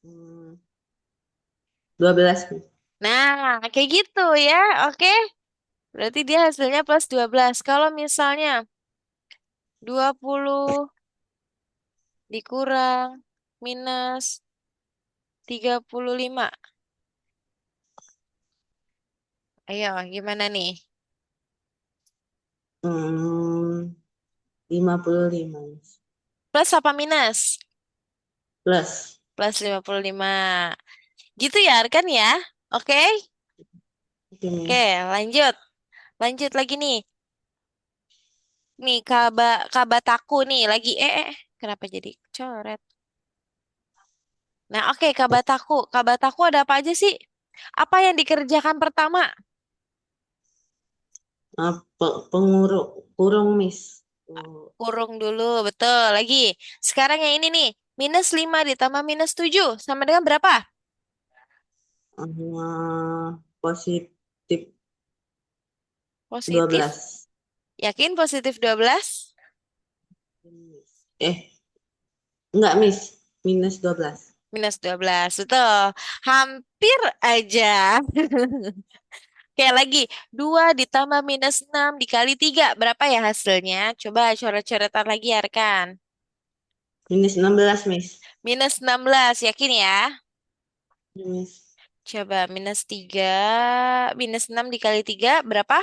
Hmm, 12, Miss. Nah, kayak gitu ya. Oke. Berarti dia hasilnya plus 12. Kalau misalnya 20 dikurang minus 35. Ayo, gimana nih? Hmm, 55, Miss. Plus apa minus? Plus. Plus 55. Gitu ya Arkan ya. Oke. Oke, Oke, Miss. lanjut. Lanjut lagi nih. Nih, kabataku nih lagi kenapa jadi coret? Nah, oke, kabataku. Kabataku ada apa aja sih? Apa yang dikerjakan pertama? Pengurung, kurung, Miss. Oh, Kurung dulu, betul. Lagi. Sekarang yang ini nih. Minus 5 ditambah minus 7. Sama dengan berapa? positif Positif. 12. Yakin positif 12? Eh, enggak, Miss. Minus 12. Minus 12, betul. Hampir aja. Oke, lagi. 2 ditambah minus 6 dikali 3. Berapa ya hasilnya? Coba coret-coretan lagi, Arkan. Minus 16, Miss. Minus 16, yakin ya? Miss. Coba minus 3, minus 6 dikali 3 berapa?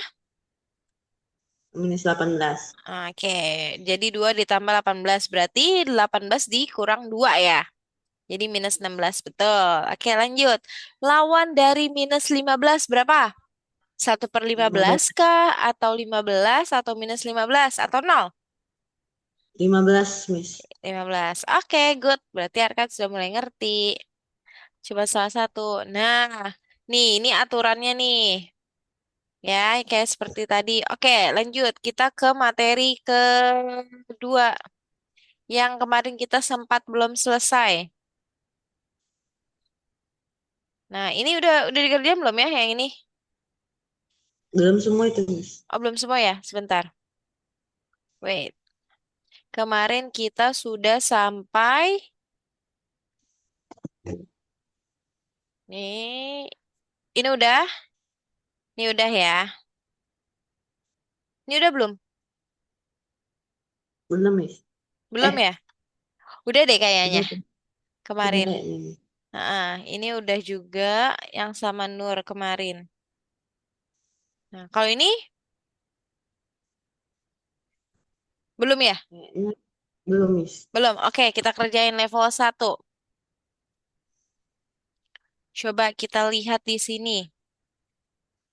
Minus 18. Oke, jadi 2 ditambah 18 berarti 18 dikurang 2 ya. Jadi minus 16, betul. Oke, lanjut. Lawan dari minus 15 berapa? 1/15 15. kah? Atau 15 atau minus 15 atau nol? 15, Miss. 15. Oke, good. Berarti Arkan sudah mulai ngerti. Coba salah satu. Nah, nih ini aturannya nih. Ya, kayak seperti tadi. Oke, lanjut. Kita ke materi kedua yang kemarin kita sempat belum selesai. Nah, ini udah dikerjain belum ya yang ini? Belum semua itu, Miss. Oh, belum semua ya? Sebentar. Wait. Kemarin kita sudah sampai nih. Ini udah? Ini udah ya. Ini udah belum? Belum, Miss. Belum Eh, ya? Udah deh kayaknya udah tuh. Udah kemarin. kayaknya, Miss. Nah, ini udah juga yang sama Nur kemarin. Nah, kalau ini belum ya? Kayaknya belum, Miss. Belum. Oke, kita kerjain level 1. Coba kita lihat di sini.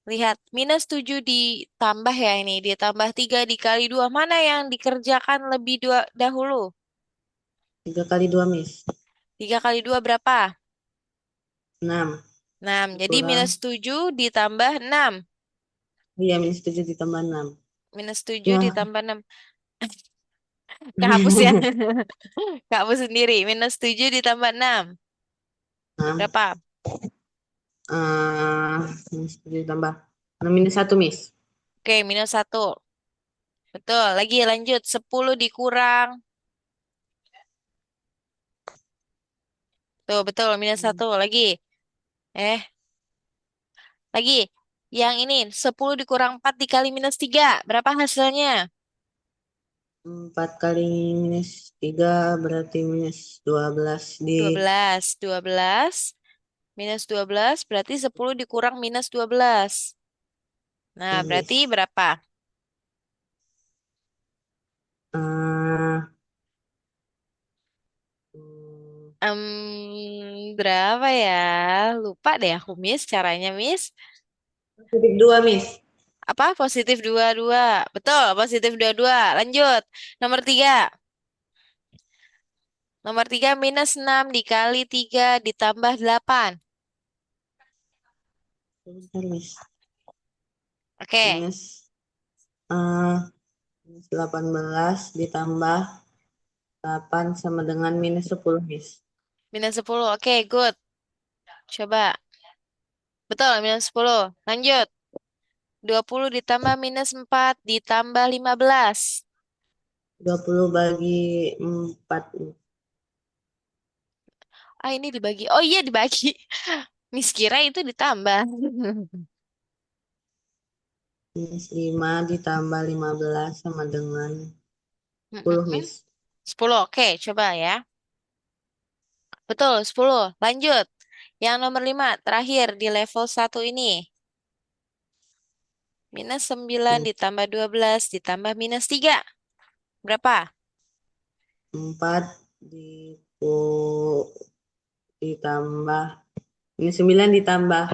Lihat, minus 7 ditambah ya ini. Ditambah 3 dikali 2. Mana yang dikerjakan lebih dahulu? 3 kali 2, Miss. 3 kali 2 berapa? 6. 6. Jadi Dikurang. minus 7 ditambah 6. Iya, minus 7 ditambah 6. Minus 7 Ya, ditambah 6. Kehapus ya. Kehapus sendiri. -7 ditambah 6. Nah, Berapa? minus 7 tambah. Nah, minus 1, Miss. Oke, -1. Betul. Lagi lanjut. 10 dikurang. Tuh, betul. -1. Lagi. Eh, lagi. Yang ini. 10 dikurang 4 dikali -3. Berapa hasilnya? 4 kali minus 3 berarti minus 12 di 12. 12. -12 berarti 10 dikurang -12. Nah, berarti Miss. berapa? Eh, hmm, Berapa ya? Lupa deh aku, Miss. Caranya, Miss. positif 2, Miss. Apa? Positif 22. Betul, positif 22. Lanjut. Nomor 3. Nomor 3 -6 dikali 3 ditambah 8. Sebentar, Miss. Oke, Minus, eh, minus 18 ditambah 8 sama dengan minus 10, Miss. -10. Oke, good. Coba. Betul, -10. Lanjut. 20 ditambah -4 ditambah 15. 20 bagi 4, Ah, ini dibagi. Oh iya, dibagi. Miss kira itu ditambah. minus 5 ditambah 15 sama dengan 10, Mm-mm. Miss. 10. Oke, coba ya. Betul, 10. Lanjut. Yang nomor 5 terakhir di level 1 ini. -9 Hmm, ditambah 12 ditambah -3. Berapa? 4 diku- ditambah minus 9 ditambah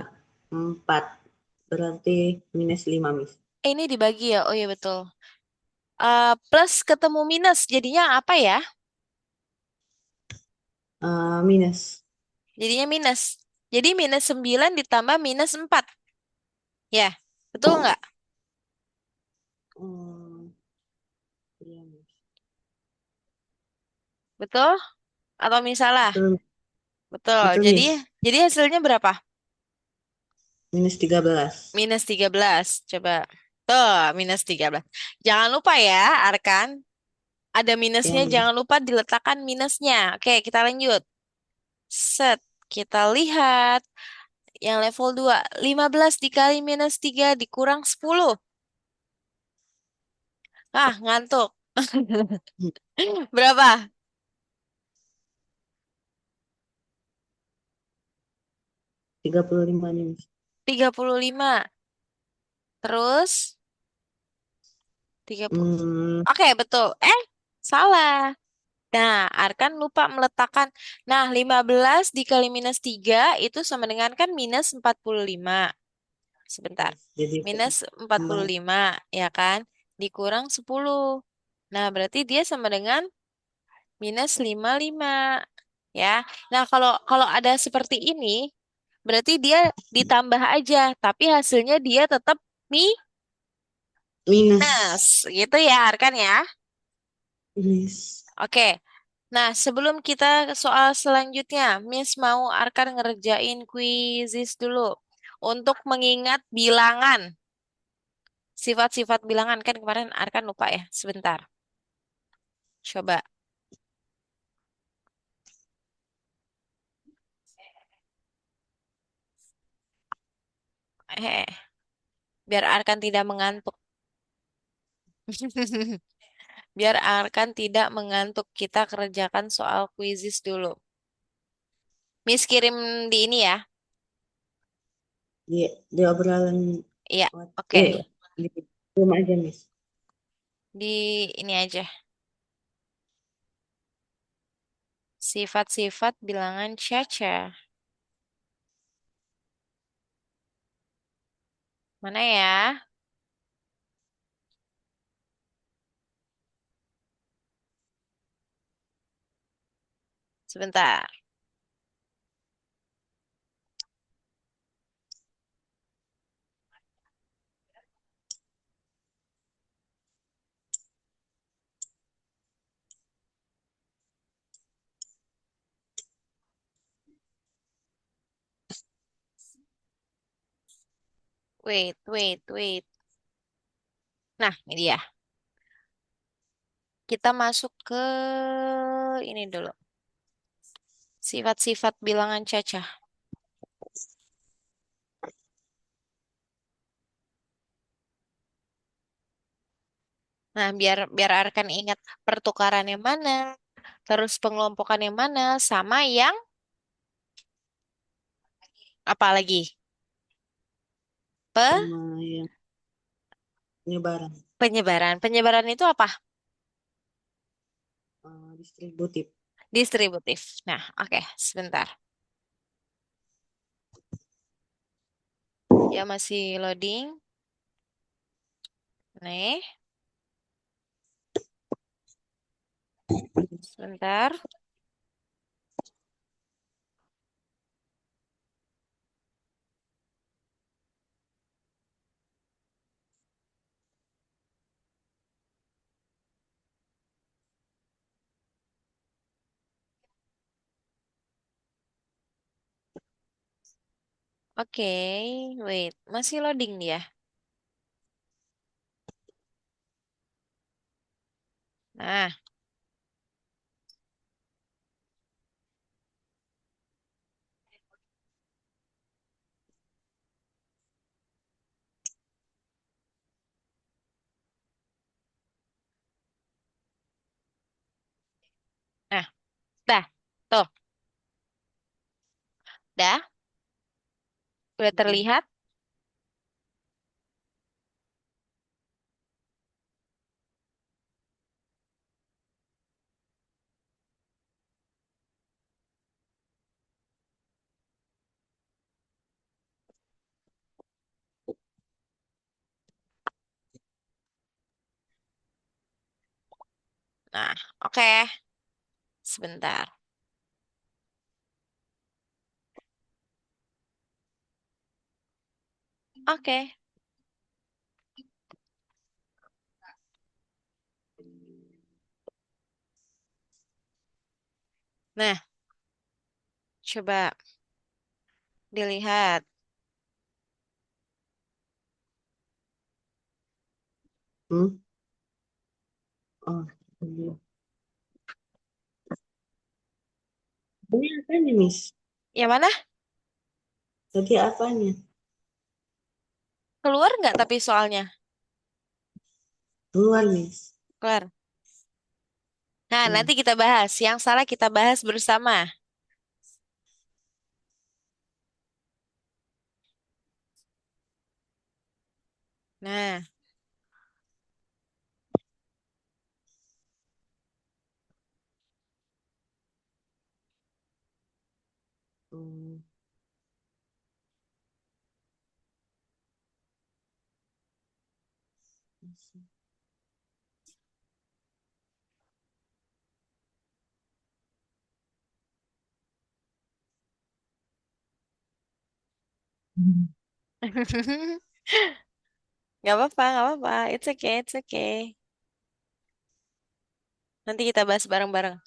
4 berarti minus 5, Miss. Ini dibagi ya. Oh iya betul. Plus ketemu minus. Jadinya apa ya? Minus. Jadinya minus. Jadi -9 ditambah -4. Ya, betul nggak? Hmm, iya, Miss. Betul? Atau misalah? Betul, Betul. betul, Jadi Miss. jadi hasilnya berapa? Minus 13. -13. Coba. Tuh, -13. Jangan lupa ya, Arkan. Ada Ya, minusnya, Miss. jangan lupa diletakkan minusnya. Oke, kita lanjut. Set. Kita lihat. Yang level 2. 15 dikali -3 dikurang 10. Ah, ngantuk. Berapa? 35 nih, Miss. 35. Terus 30. Hmm, Oke, betul. Salah. Nah, Arkan lupa meletakkan. Nah, 15 dikali -3 itu sama dengan kan -45. Sebentar. jadi tambah -45, ya kan? Dikurang 10. Nah, berarti dia sama dengan -55. Ya. Nah, kalau kalau ada seperti ini, berarti dia ditambah aja, tapi hasilnya dia tetap minus. minus. Gitu ya, Arkan ya. Miss. Oke. Nah, sebelum kita ke soal selanjutnya, Miss mau Arkan ngerjain kuisis dulu. Untuk mengingat bilangan, sifat-sifat bilangan kan kemarin Arkan lupa ya. Sebentar, coba. Eh, biar Arkan tidak mengantuk. Biar Arkan tidak mengantuk, kita kerjakan soal kuisis dulu. Miss kirim di ini ya. Di obrolan Iya, what? oke. Di rumah aja, Miss. Di ini aja. Sifat-sifat bilangan Caca. Mana ya? Sebentar. Wait, wait, wait. Nah, ini dia. Kita masuk ke ini dulu. Sifat-sifat bilangan cacah. Nah, biar biar Arkan ingat pertukarannya mana, terus pengelompokannya mana, sama yang apa lagi? sama yang penyebaran Penyebaran. Penyebaran itu apa? distributif. Distributif. Nah, oke, sebentar. Ya masih loading. Nih, sebentar. Oke, wait. Masih loading dia. Nah, nah, dah. Tuh, dah. Udah Mm. terlihat. Nah, oke. Sebentar. Oke. Nah, coba dilihat. Hmm? Oh, iya. Ini apanya, Miss? Yang mana? Tadi apanya? Keluar nggak tapi soalnya? Keluar, Miss. Keluar. Nah, Ya. nanti kita bahas. Yang salah kita bahas bersama. Nah, Hmm. nggak apa-apa, nggak apa-apa. It's okay, it's okay. Nanti kita bahas bareng-bareng.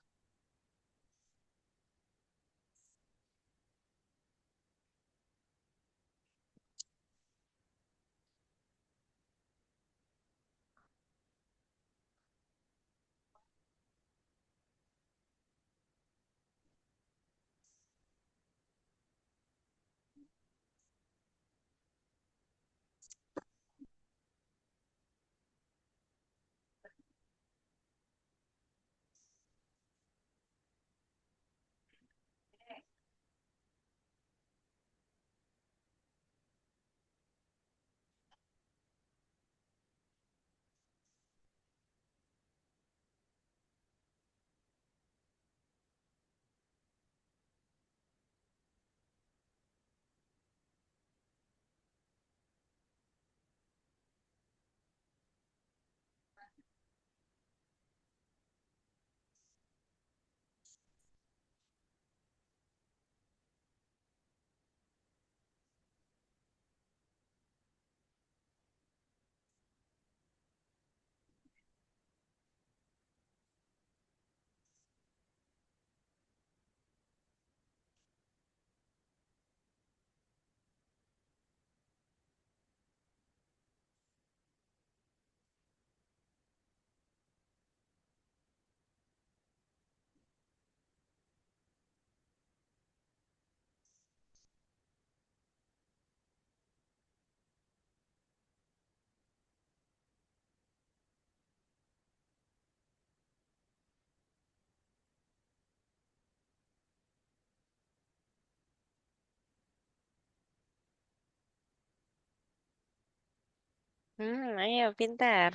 Ayo pintar.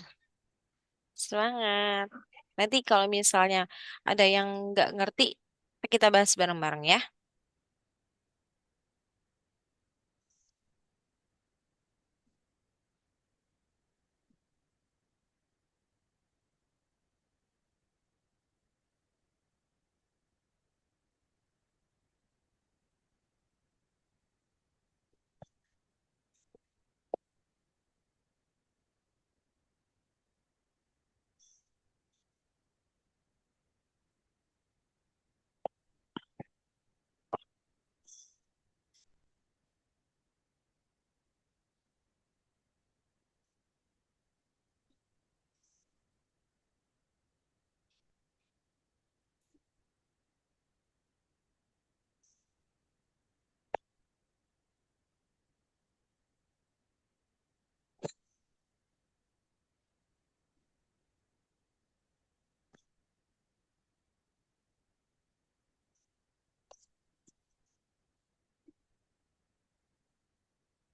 Semangat. Nanti kalau misalnya ada yang nggak ngerti, kita bahas bareng-bareng ya.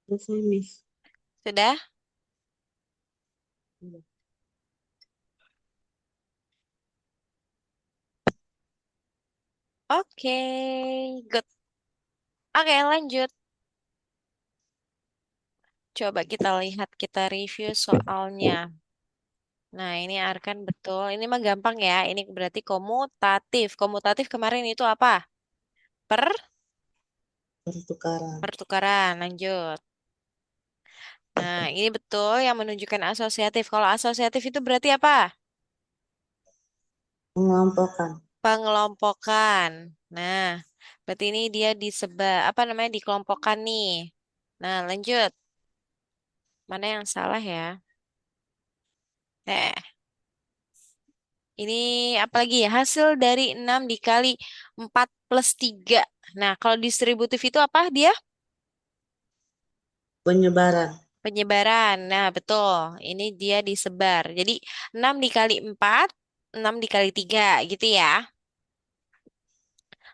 Selesai, Miss. Sudah? Udah. Oke, good. Oke, lanjut. Coba kita lihat, kita review soalnya. Nah, ini arkan betul. Ini mah gampang ya. Ini berarti komutatif. Komutatif kemarin itu apa? Pertukaran. Pertukaran. Lanjut. Nah, ini betul yang menunjukkan asosiatif. Kalau asosiatif itu berarti apa? Mengelompokkan. Pengelompokan. Nah, berarti ini dia disebar, apa namanya, dikelompokkan nih. Nah, lanjut. Mana yang salah ya? Eh, ini apalagi ya? Hasil dari 6 dikali 4 plus 3. Nah, kalau distributif itu apa dia? Penyebaran. Penyebaran. Nah, betul. Ini dia disebar. Jadi, 6 dikali 4, 6 dikali 3, gitu ya.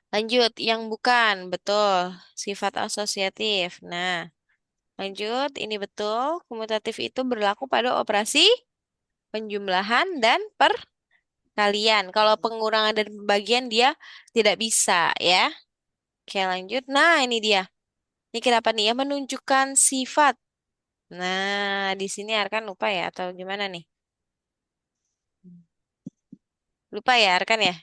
Lanjut, yang bukan. Betul. Sifat asosiatif. Nah, lanjut. Ini betul. Komutatif itu berlaku pada operasi penjumlahan dan perkalian. Kalau pengurangan dan pembagian dia tidak bisa, ya. Oke, lanjut. Nah, ini dia. Ini kenapa nih ya? Menunjukkan sifat. Nah, di sini Arkan lupa ya atau gimana nih? Lupa ya Arkan ya?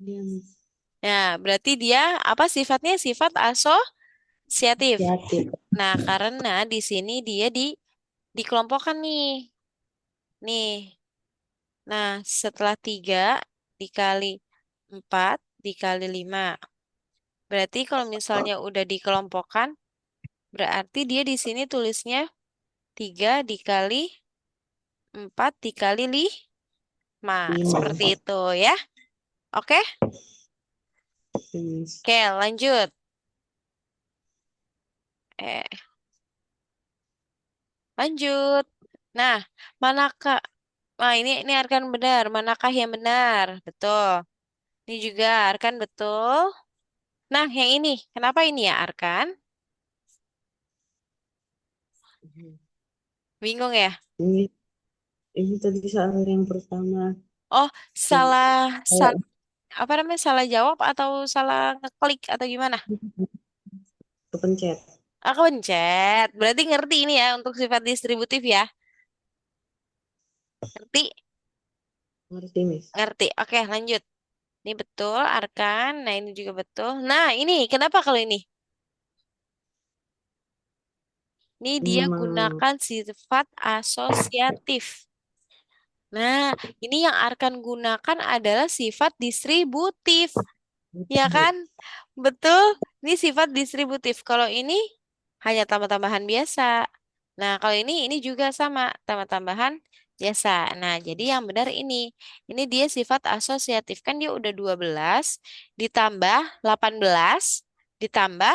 Dia, Miss. Nah, berarti dia apa sifatnya? Sifat asosiatif. Kreatif. Nah, karena di sini dia dikelompokkan nih. Nih. Nah, setelah 3 dikali 4 dikali 5. Berarti kalau misalnya udah dikelompokkan, berarti dia di sini tulisnya 3 dikali 4 dikali 5. 5. Seperti itu ya. Oke? Miss. Oke, lanjut. Eh, lanjut. Nah, manakah ini Arkan benar. Manakah yang benar? Betul. Ini juga Arkan betul. Nah, yang ini. Kenapa ini ya Arkan? Bingung ya? Ini, ini tadi soal yang pertama. Oh, Yang salah, kayak apa namanya? Salah jawab atau salah ngeklik atau gimana? kepencet. Aku pencet. Berarti ngerti ini ya untuk sifat distributif ya. Ngerti? Ngerti, Miss. Ngerti. Oke, lanjut. Ini betul, Arkan. Nah, ini juga betul. Nah, ini kenapa kalau ini? Ini Ini dia memang gunakan sifat asosiatif. Nah, ini yang Arkan gunakan adalah sifat distributif. Ya kan? Betul. Ini sifat distributif. Kalau ini hanya tambah-tambahan biasa. Nah, kalau ini juga sama, tambah-tambahan biasa. Nah, jadi yang benar ini. Ini dia sifat asosiatif. Kan dia udah 12 ditambah 18 ditambah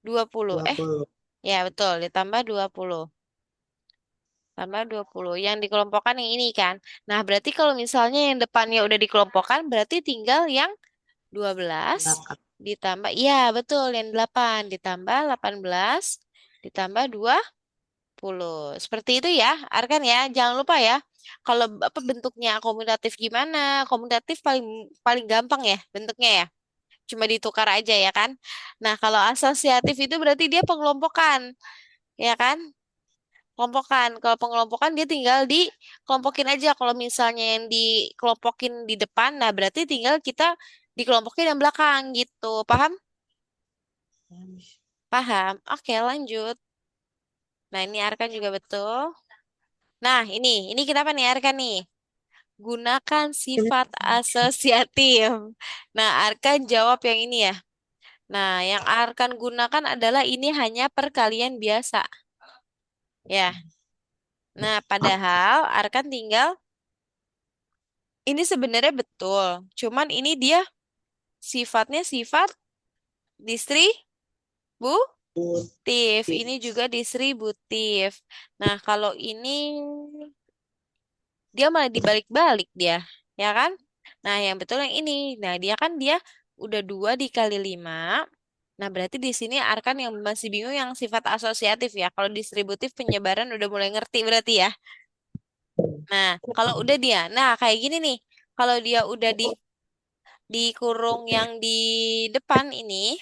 20. 20. Ya betul, ditambah 20. Tambah 20. Yang dikelompokkan yang ini kan. Nah, berarti kalau misalnya yang depannya udah dikelompokkan, berarti tinggal yang 12 Belakang. ditambah, iya betul, yang 8 ditambah 18 ditambah 20. 20. Seperti itu ya, Arkan ya. Jangan lupa ya. Kalau apa bentuknya komutatif gimana? Komutatif paling paling gampang ya bentuknya ya. Cuma ditukar aja ya kan. Nah, kalau asosiatif itu berarti dia pengelompokan, ya kan? Kelompokan. Kalau pengelompokan dia tinggal dikelompokin aja. Kalau misalnya yang dikelompokin di depan, nah berarti tinggal kita dikelompokin yang belakang gitu. Paham? Paham. Oke, lanjut. Nah, ini Arkan juga betul. Nah, ini kenapa nih Arkan nih? Gunakan sifat asosiatif. Nah, Arkan jawab yang ini ya. Nah, yang Arkan gunakan adalah ini hanya perkalian biasa. Ya. Nah, padahal Arkan tinggal ini sebenarnya betul. Cuman ini dia sifatnya sifat distributif. Ini juga distributif. Nah, kalau ini dia malah dibalik-balik dia, ya kan? Nah, yang betul yang ini. Nah, dia udah 2 dikali 5. Nah, berarti di sini Arkan yang masih bingung yang sifat asosiatif ya. Kalau distributif penyebaran udah mulai ngerti berarti ya. Nah, kalau udah dia, nah kayak gini nih. Kalau dia udah di kurung yang di depan ini,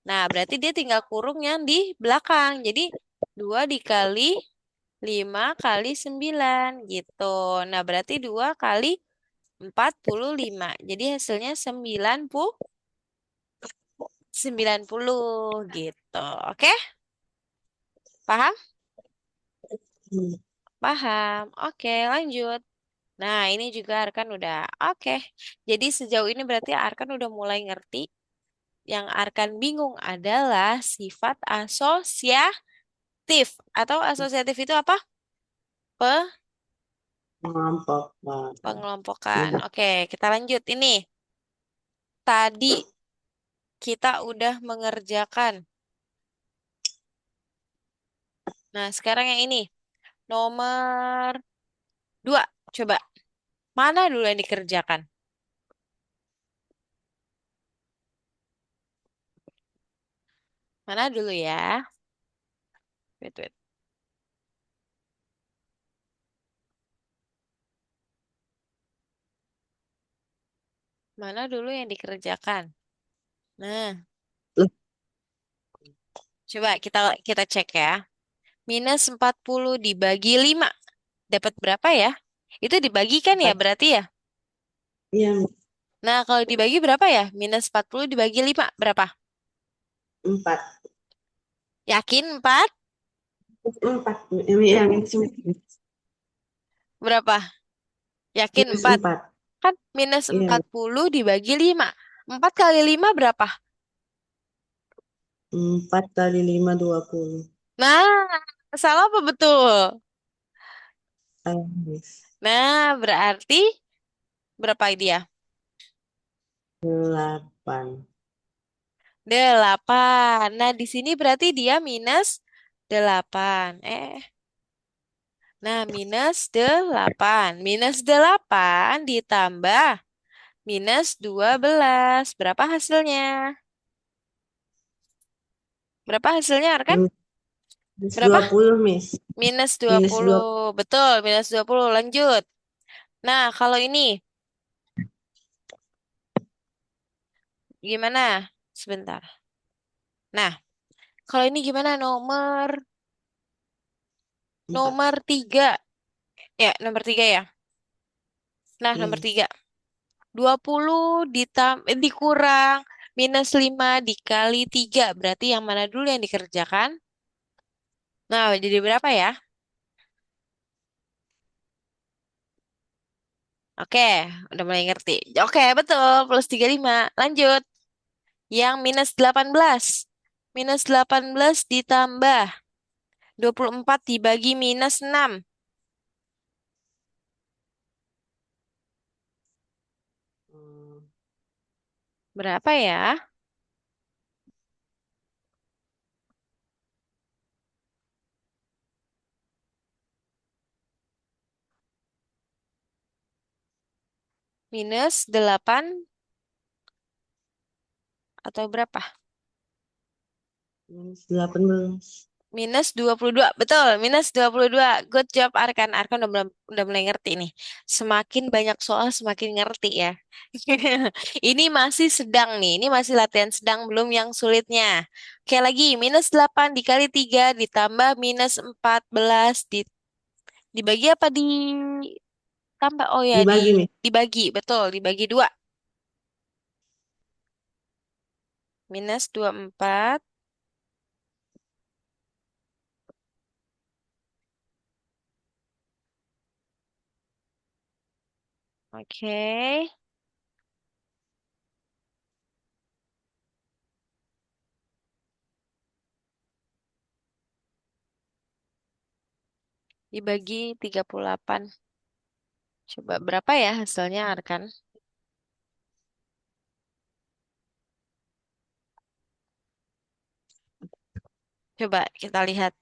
nah berarti dia tinggal kurung yang di belakang. Jadi 2 dikali 5 kali 9 gitu. Nah, berarti 2 kali 45. Jadi hasilnya 90 gitu. Oke? Paham? Paham. Oke, lanjut. Nah, ini juga Arkan udah oke. Jadi sejauh ini berarti Arkan udah mulai ngerti. Yang Arkan bingung adalah sifat asosiatif. Atau asosiatif itu apa? Mengelompokkan. Pengelompokan. Oke, kita lanjut. Ini tadi kita udah mengerjakan. Nah, sekarang yang ini. Nomor 2. Coba. Mana dulu yang dikerjakan? Mana dulu ya? Wait, wait. Mana dulu yang dikerjakan? Nah, coba kita cek ya. -40 dibagi 5. Dapat berapa ya? Itu dibagikan ya 4. berarti ya? Iya, Nah, kalau dibagi berapa ya? -40 dibagi 5 berapa? 4. Yakin 4? 4. Yang ini cuma Berapa? Yakin minus 4? 4. Kan minus Iya, 40 dibagi 5. 4 kali 5 berapa? 4 kali 5 20. Nah, salah apa betul? Habis Nah, berarti berapa dia? 8. 8. Nah, di sini berarti dia -8. Nah, -8. -8 ditambah -12. Berapa hasilnya? Berapa hasilnya, Arkan? Minus Berapa? 20, Miss. Minus dua Minus puluh. 20. Betul, -20. Lanjut. Nah, kalau ini gimana? Sebentar. Nah, kalau ini gimana Empat. nomor 3? Ya, nomor 3 ya. Nah, nomor Iya. 3. 20 dikurang -5 dikali 3. Berarti yang mana dulu yang dikerjakan? Nah, jadi berapa ya? Oke, udah mulai ngerti. Oke, betul. +35. Lanjut. Yang -18. -18 ditambah 24 dibagi -6. Hmm, Berapa ya? -8 atau berapa? Minus 18. -22. Betul, -22. Good job, Arkan. Arkan udah mulai ngerti nih. Semakin banyak soal, semakin ngerti ya. Ini masih sedang nih. Ini masih latihan sedang, belum yang sulitnya. Oke, lagi. -8 dikali 3 ditambah -14 dibagi apa ditambah? Oh ya, Dibagi, Miss. dibagi. Betul, dibagi 2. -24. Oke. Dibagi 38. Coba berapa ya hasilnya, Arkan? Coba kita lihat.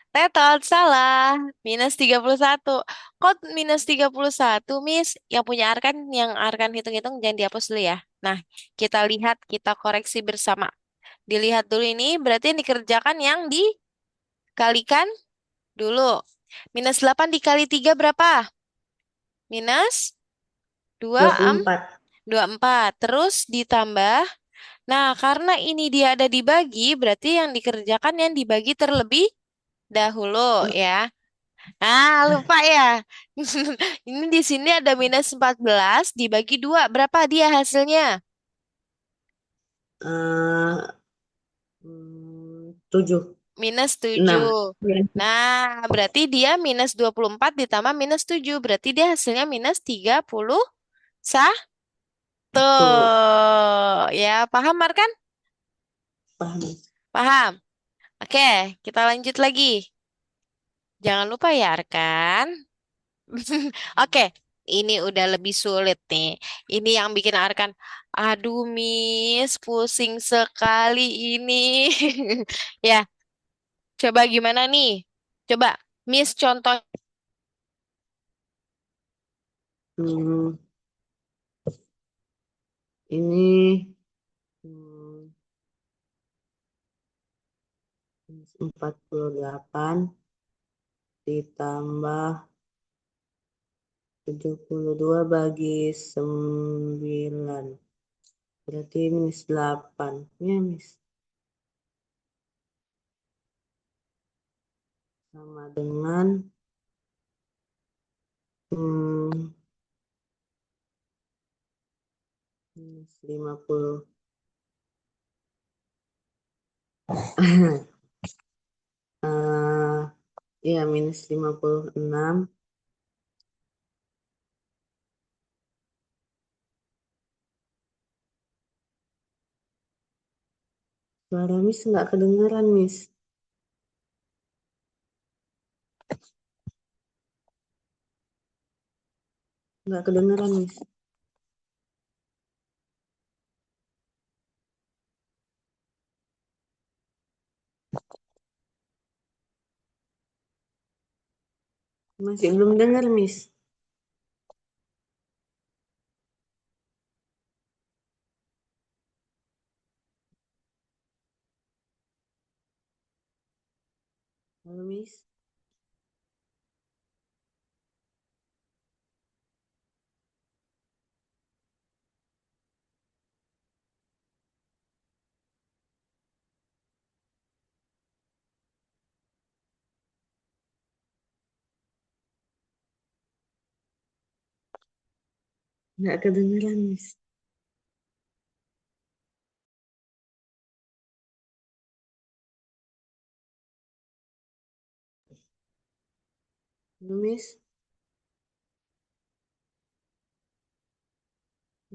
Tetot, salah. -31. Kok -31, Miss? Yang punya Arkan, yang Arkan hitung-hitung jangan dihapus dulu ya. Nah, kita lihat, kita koreksi bersama. Dilihat dulu ini, berarti yang dikerjakan yang dikalikan dulu. -8 dikali 3 berapa? Minus 2, 24. 24. Terus ditambah. Nah, karena ini dia ada dibagi, berarti yang dikerjakan yang dibagi terlebih dahulu ya. Ah, lupa ya. Ini di sini ada -14 dibagi 2. Berapa dia hasilnya? Eh, 7. -7. 6. Nah, berarti dia -24 ditambah -7. Berarti dia hasilnya -31. Tuh, Ya, paham, Markan? paham. Paham. Oke, kita lanjut lagi. Jangan lupa ya, Arkan. Oke, ini udah lebih sulit nih. Ini yang bikin Arkan, aduh Miss, pusing sekali ini. Ya, coba gimana nih? Coba, Miss contoh Hmm, ini hmm, 48 ditambah 72 bagi 9. Berarti -8. Ya, Miss. Sama dengan hmm, -50. eh ya, -56. Suara Miss nggak kedengeran, Miss. Nggak kedengeran, Miss. Masih belum dengar, Miss. Halo, Miss. Nggak kedengeran, Miss. Halo, Miss.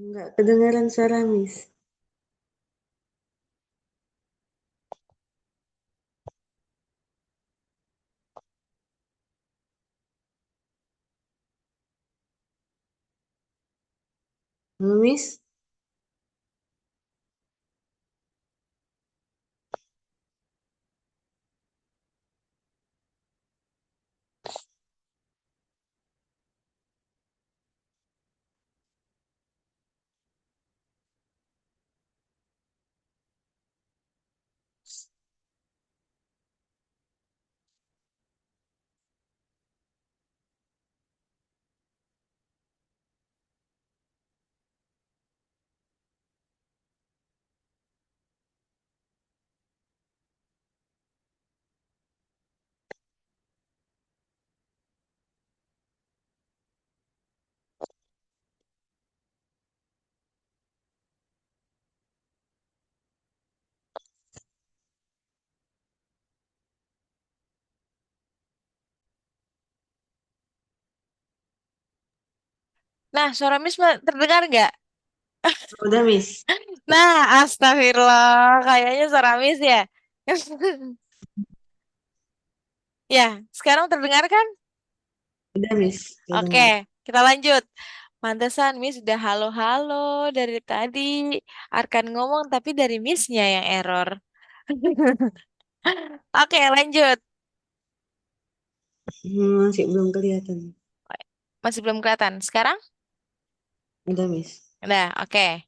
Nggak kedengeran suara Miss. Halo, Miss. Nah, suara Miss terdengar nggak? Udah, Miss. Nah, astagfirullah. Kayaknya suara Miss ya. Ya, sekarang terdengar kan? Udah, Miss. Oke, Kedengar. kita lanjut. Pantesan Miss udah halo-halo dari tadi. Arkan ngomong tapi dari Missnya yang error. Oke, lanjut. Masih belum kelihatan. Masih belum kelihatan. Sekarang? Udah, Miss. Udah, oke.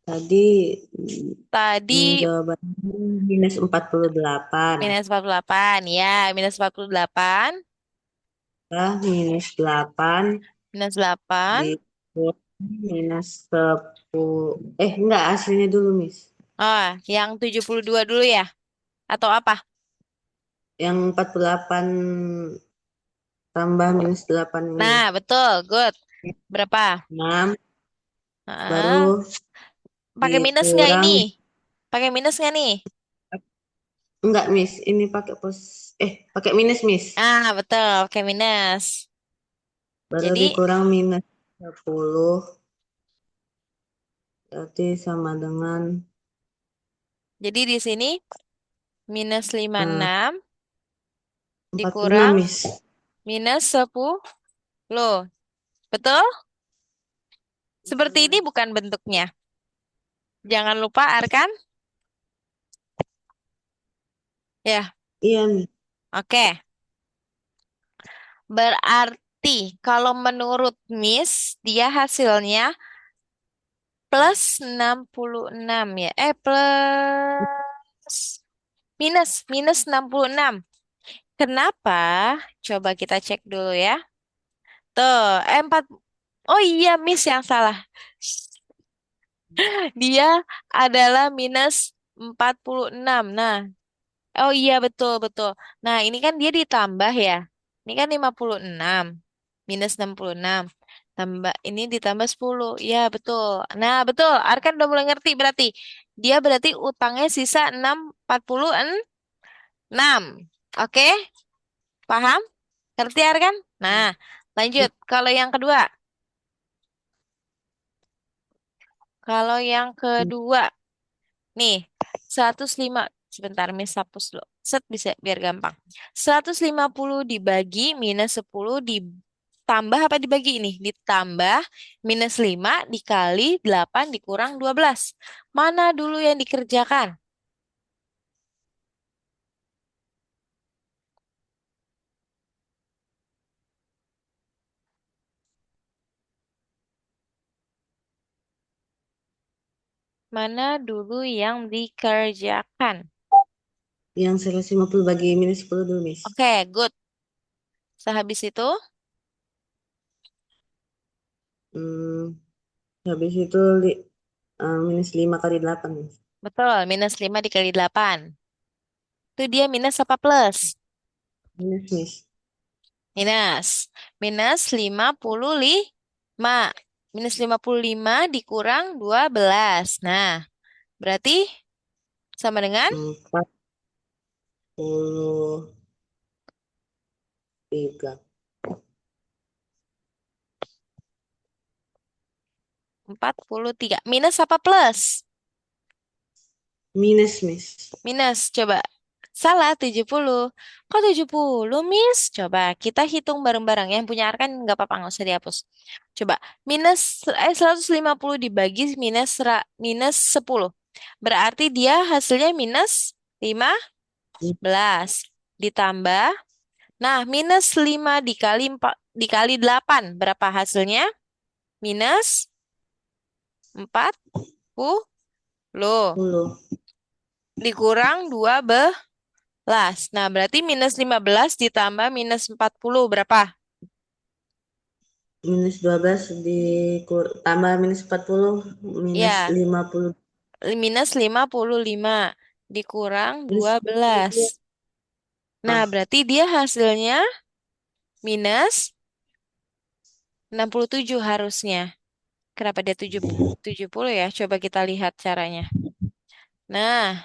Tadi Tadi jawabannya minus 48. minus 48. Ya, minus 48. Minus 8 Minus 8. dikurang minus 10. Enggak, aslinya dulu, Miss. Oh, yang 72 dulu ya? Atau apa? Yang 48 tambah minus 8 ini. Nah, betul. Good. Berapa? 6, Heeh. baru Pakai minus nggak ini? dikurang. Pakai minus nggak nih? Enggak, Miss. Ini pakai minus, Miss. Ah, betul. Pakai minus. Baru Jadi, dikurang minus 10. Berarti sama dengan jadi di sini minus lima puluh eh, enam 46, dikurang Miss. minus 10. Betul? Seperti ini bukan bentuknya. Jangan lupa, Arkan. Ya, Iya, Miss. oke. Berarti kalau menurut Miss, dia hasilnya plus 66 ya. Plus minus 66. Kenapa? Coba kita cek dulu ya. Tuh, 4. Oh iya, Miss yang salah. Dia adalah minus 46. Nah, oh iya betul betul. Nah, ini kan dia ditambah ya. Ini kan 56 minus 66. Tambah ini ditambah 10. Ya, betul. Nah, betul. Arkan udah mulai ngerti berarti. Dia berarti utangnya sisa 646. Oke? Paham? Ngerti Arkan? Nah, lanjut. Kalau yang kedua. Kalau yang kedua, nih, 105. Sebentar, Miss hapus dulu. Set bisa biar gampang. 150 dibagi minus 10 ditambah apa dibagi ini? Ditambah minus 5 dikali 8 dikurang 12. Mana dulu yang dikerjakan? Mana dulu yang dikerjakan? Yang 150 bagi minus 10 dulu, Miss. Oke, good. Sehabis itu, Hmm, habis itu minus 5 kali 8, Miss. betul, minus 5 dikali 8. Itu dia minus apa plus? Minus, Miss. Minus. Minus 55. Minus 55 dikurang 12. Nah, berarti sama dengan 43. 43. Minus apa plus? Minus, Miss. Minus, coba. Salah, 70. Kok 70, Miss? Coba kita hitung bareng-bareng. Yang punya Arkan nggak apa-apa, nggak usah dihapus. Coba, 150 dibagi minus 10. Berarti dia hasilnya minus 15. Ditambah. Nah, minus 5 dikali 4, dikali 8. Berapa hasilnya? Minus 40. 10. Dikurang 12. Nah, berarti minus 15 ditambah minus 40. Berapa? Minus 12 tambah minus 40. Minus Ya, 50. minus 55. Dikurang Minus 12. 50. Nah, Ah, berarti dia hasilnya minus 67 harusnya. Kenapa dia 70 ya? Coba kita lihat caranya. Nah,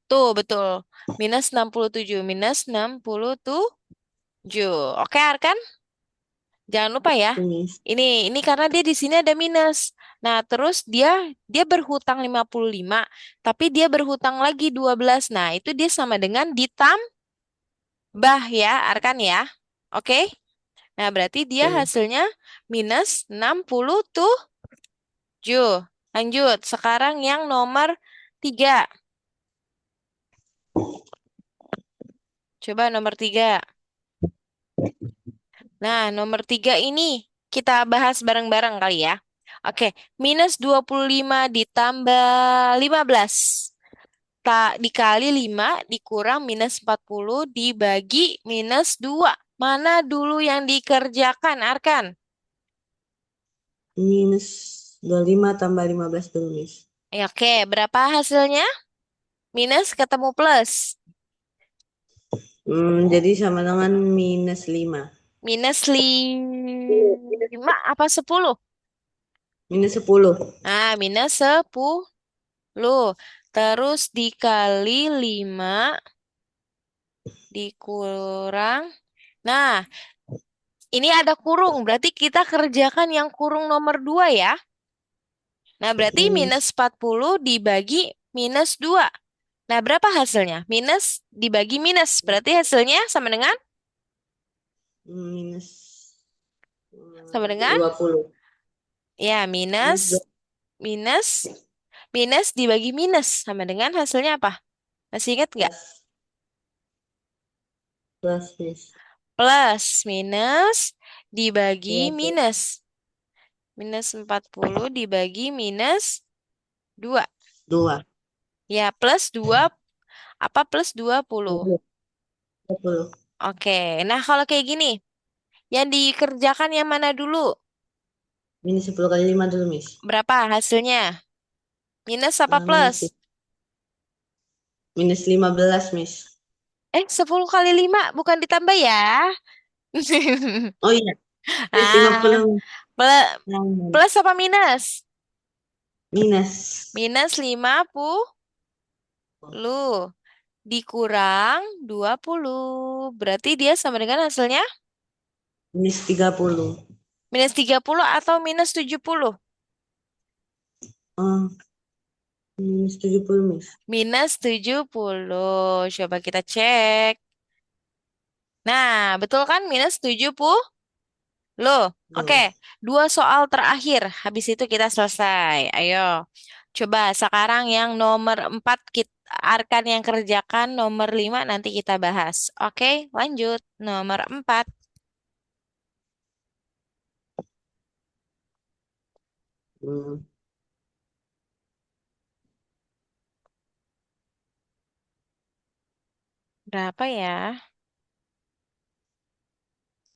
tuh betul. Minus 67. Minus 67. Oke, Arkan? Jangan lupa ya. Tuh, Miss. Ini karena dia di sini ada minus. Nah, terus dia dia berhutang 55, tapi dia berhutang lagi 12. Nah, itu dia sama dengan ditambah ya, Arkan ya. Oke? Nah, berarti dia Oke. hasilnya minus 67. Lanjut, sekarang yang nomor 3. Coba nomor 3. Nah, nomor 3 ini kita bahas bareng-bareng kali ya. Oke, minus 25 ditambah 15. Tak dikali 5 dikurang minus 40 dibagi minus 2. Mana dulu yang dikerjakan, Arkan? Minus 25 tambah 15 dulu, Miss. Ya, oke, berapa hasilnya? Minus ketemu plus. Jadi sama dengan minus 5. Minus 5 apa 10? Minus 10. Nah, minus 10. Terus dikali 5 dikurang. Nah, ini ada kurung. Berarti kita kerjakan yang kurung nomor 2 ya. Nah, berarti Oke, minus Miss. 40 dibagi minus 2. Nah, berapa hasilnya? Minus dibagi minus. Berarti hasilnya sama dengan? Minus Sama dengan? 20. Ya, Minus minus, minus, minus dibagi minus. Sama dengan hasilnya apa? Masih ingat nggak? 12. Plus, Miss. Plus, minus, dibagi 20. minus. Minus 40 dibagi minus 2. 2. Ya, plus 2, apa plus 20? 20. Oke, nah kalau kayak gini, yang dikerjakan yang mana dulu? Minus 10 kali 5 dulu, Miss. Berapa hasilnya? Minus apa plus? Minus, minus 15, Miss. 10 kali 5 bukan ditambah ya? Oh iya, minus Ah, 50. plus, Nah, plus apa minus? minus. Minus 50 dikurang 20. Berarti dia sama dengan hasilnya Minus 30. minus 30 atau minus 70? Oh, minus 70, Miss. Minus 70. Coba kita cek. Nah, betul kan minus 70? Loh, oke. Tuh. Dua soal terakhir. Habis itu kita selesai. Ayo. Coba sekarang yang nomor 4 kita Arkan yang kerjakan, nomor 5 nanti kita bahas. Oke, lanjut. Nomor 4. Hmm. Berapa ya?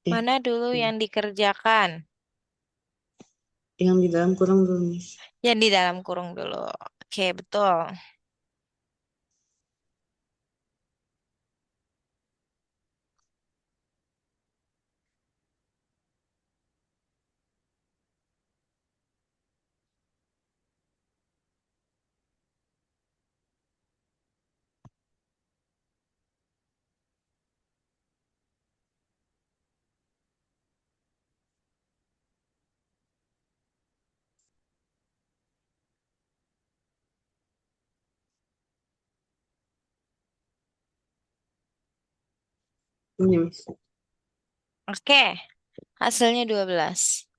Eh, Mana dulu yang dikerjakan? yang di dalam kurung dulu, Miss. Yang di dalam kurung dulu. Oke, betul. Ini, Miss. Oke, hasilnya 12.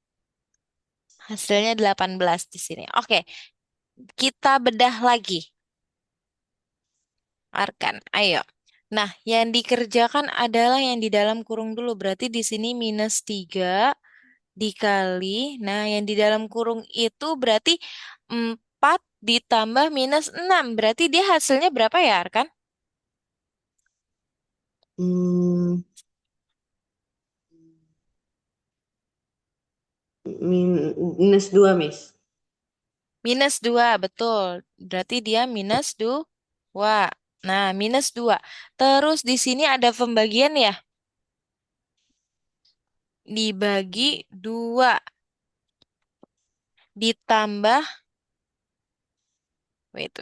Hasilnya 18 di sini. Oke, kita bedah lagi. Arkan, ayo. Nah, yang dikerjakan adalah yang di dalam kurung dulu. Berarti di sini minus 3 dikali. Nah, yang di dalam kurung itu berarti 4 ditambah minus 6. Berarti dia hasilnya berapa ya, Arkan? Hmm, minus 2, Miss. Minus 2, betul. Berarti dia minus 2. Nah, minus 2. Terus di sini ada pembagian ya. Dibagi 2. Ditambah, wait.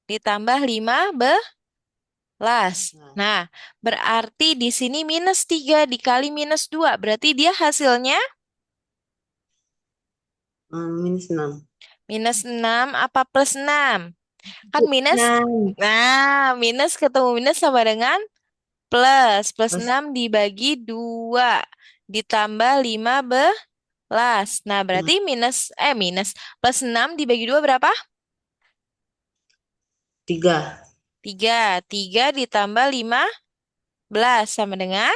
Ditambah 15. Las. Nah, Nah, berarti di sini minus 3 dikali minus 2. Berarti dia hasilnya minus 6. minus 6 apa plus 6? Kan minus. 6 Nah, minus ketemu minus sama dengan plus. Plus plus 6 dibagi 2. Ditambah 15. Nah, berarti minus. Plus 6 dibagi 2 berapa? 3, 3. 3 ditambah 15 sama dengan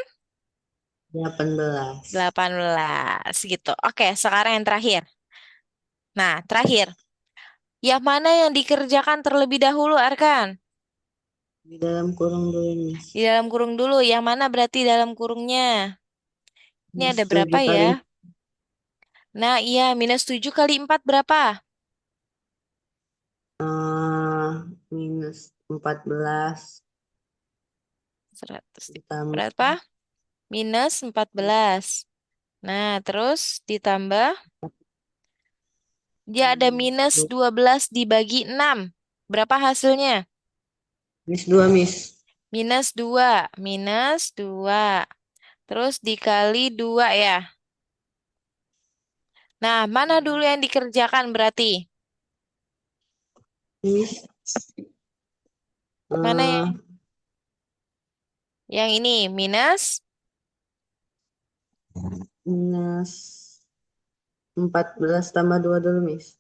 18. 18 gitu. Oke, sekarang yang terakhir. Nah, terakhir. Yang mana yang dikerjakan terlebih dahulu, Arkan? Di dalam kurung dulu, Miss. Di dalam kurung dulu. Yang mana berarti dalam kurungnya? Ini Minus ada berapa 7 kali ya? Nah, iya. Minus 7 kali 4 berapa? minus 14 100. ditambah Berapa? Minus 14. Nah, terus ditambah. Dia ada minus 10. 12 dibagi 6. Berapa hasilnya? Minus 2, Miss. Minus 2. Minus 2. Terus dikali 2 ya. Nah, mana dulu Hmm. yang dikerjakan berarti? Miss, Mana eh, yang ini? Minus. minus 14 tambah 2 dulu, Miss.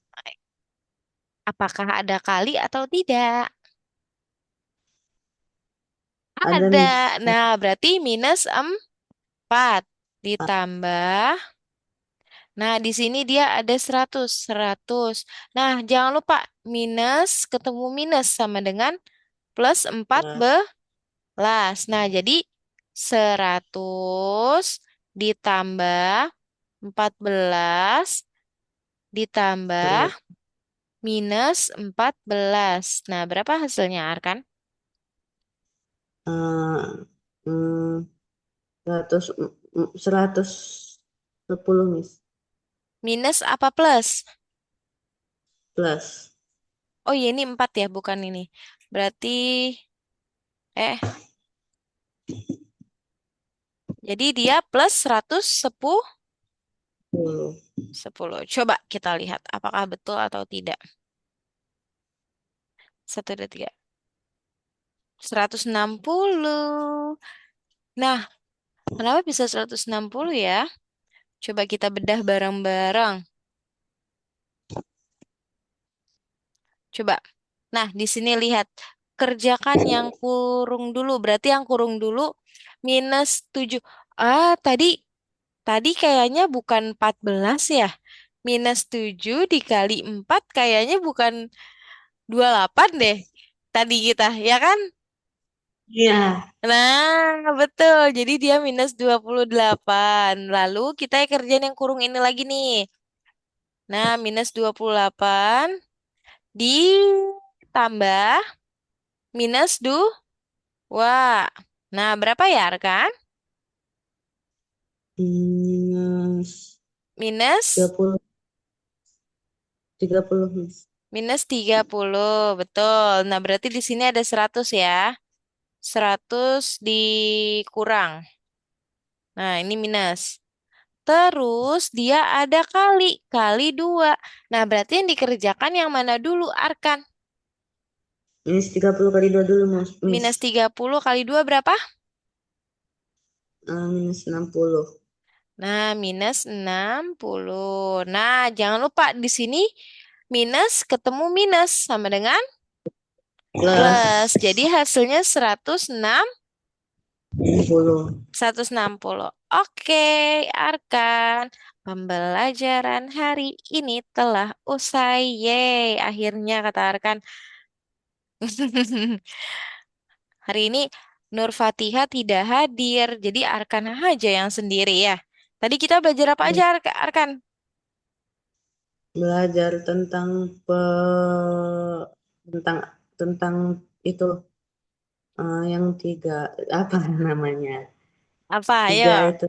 Apakah ada kali atau tidak? Ada, Ada. Miss. Nah, berarti minus 4 ditambah. Nah, di sini dia ada 100. 100. Nah, jangan lupa minus ketemu minus sama dengan plus 14. Nah, jadi 100 ditambah 14 ditambah Terus, minus 14. Nah, berapa hasilnya, Arkan? eh, hmm, 100, 110, Miss. Minus apa plus? Plus. Oh iya, ini 4 ya, bukan ini. Berarti, eh, jadi dia plus 110. 10. 10. Coba kita lihat apakah betul atau tidak. 1, 2, 3. 160. Nah, kenapa bisa 160 ya? Coba kita bedah bareng-bareng. Coba. Nah, di sini lihat. Kerjakan yang kurung dulu. Berarti yang kurung dulu minus 7. Tadi tadi kayaknya bukan 14 ya. Minus 7 dikali 4 kayaknya bukan 28 deh. Tadi kita, ya kan? Iya. Nah, betul. Jadi dia minus 28. Lalu kita kerjain yang kurung ini lagi nih. Nah, minus 28 ditambah minus 2. Nah, berapa ya, Arkan? Minus Minus 30, 30, Miss. minus 30, betul. Nah, berarti di sini ada 100 ya. 100 dikurang. Nah, ini minus. Terus dia ada kali 2. Nah, berarti yang dikerjakan yang mana dulu, Arkan? Minus 30 kali 2 dulu, Miss. Minus 30 kali 2 berapa? Minus 60. Nah, minus 60. Nah, jangan lupa di sini minus ketemu minus sama dengan plus. Plus Jadi hasilnya 60. 160. Oke, Arkan. Pembelajaran hari ini telah usai. Yeay, akhirnya kata Arkan. Hari ini Nur Fatihah tidak hadir, jadi Arkan aja yang sendiri ya. Tadi kita belajar apa aja, Arkan? Belajar tentang tentang tentang itu, yang tiga, apa namanya? Apa? Ayo. Tiga itu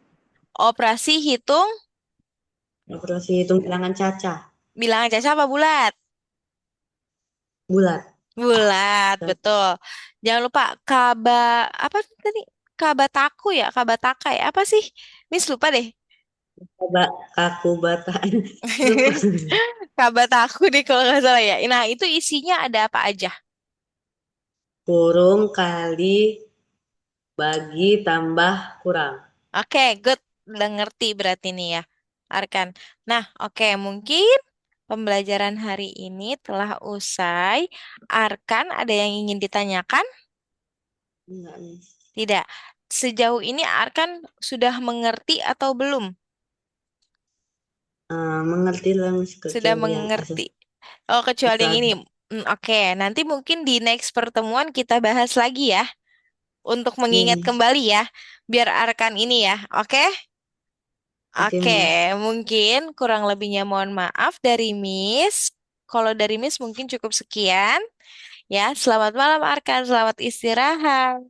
Operasi hitung operasi hitung bilangan caca bilangan caca apa bulat? bulat. Bulat, Caca. betul. Jangan lupa kaba apa tadi? Kabataku ya, kabataka ya. Apa sih? Miss lupa deh. Coba kaku bata. Lupa. Kabataku deh kalau nggak salah ya. Nah, itu isinya ada apa aja? Kurung kali bagi tambah kurang. Oke, good. Udah ngerti berarti nih ya, Arkan. Nah, oke, mungkin pembelajaran hari ini telah usai. Arkan, ada yang ingin ditanyakan? Enggak, Miss. Tidak. Sejauh ini Arkan sudah mengerti atau belum? Mengerti lah, Miss, Sudah kecuali yang asas mengerti. Oh, kecuali yang ini. kecuali. Oke, nanti mungkin di next pertemuan kita bahas lagi ya, untuk Iya, mengingat Miss. kembali ya, biar Arkan ini ya. Oke? Oke, Oke, Miss. mungkin kurang lebihnya mohon maaf dari Miss. Kalau dari Miss mungkin cukup sekian. Ya, selamat malam Arkan, selamat istirahat.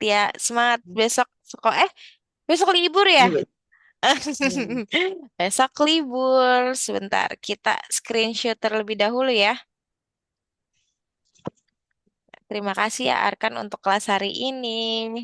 Ya, semangat besok sekolah. Besok libur ya? Iya, Miss. Iya, Miss. Besok libur. Sebentar, kita screenshot terlebih dahulu ya. Terima kasih ya Arkan untuk kelas hari ini.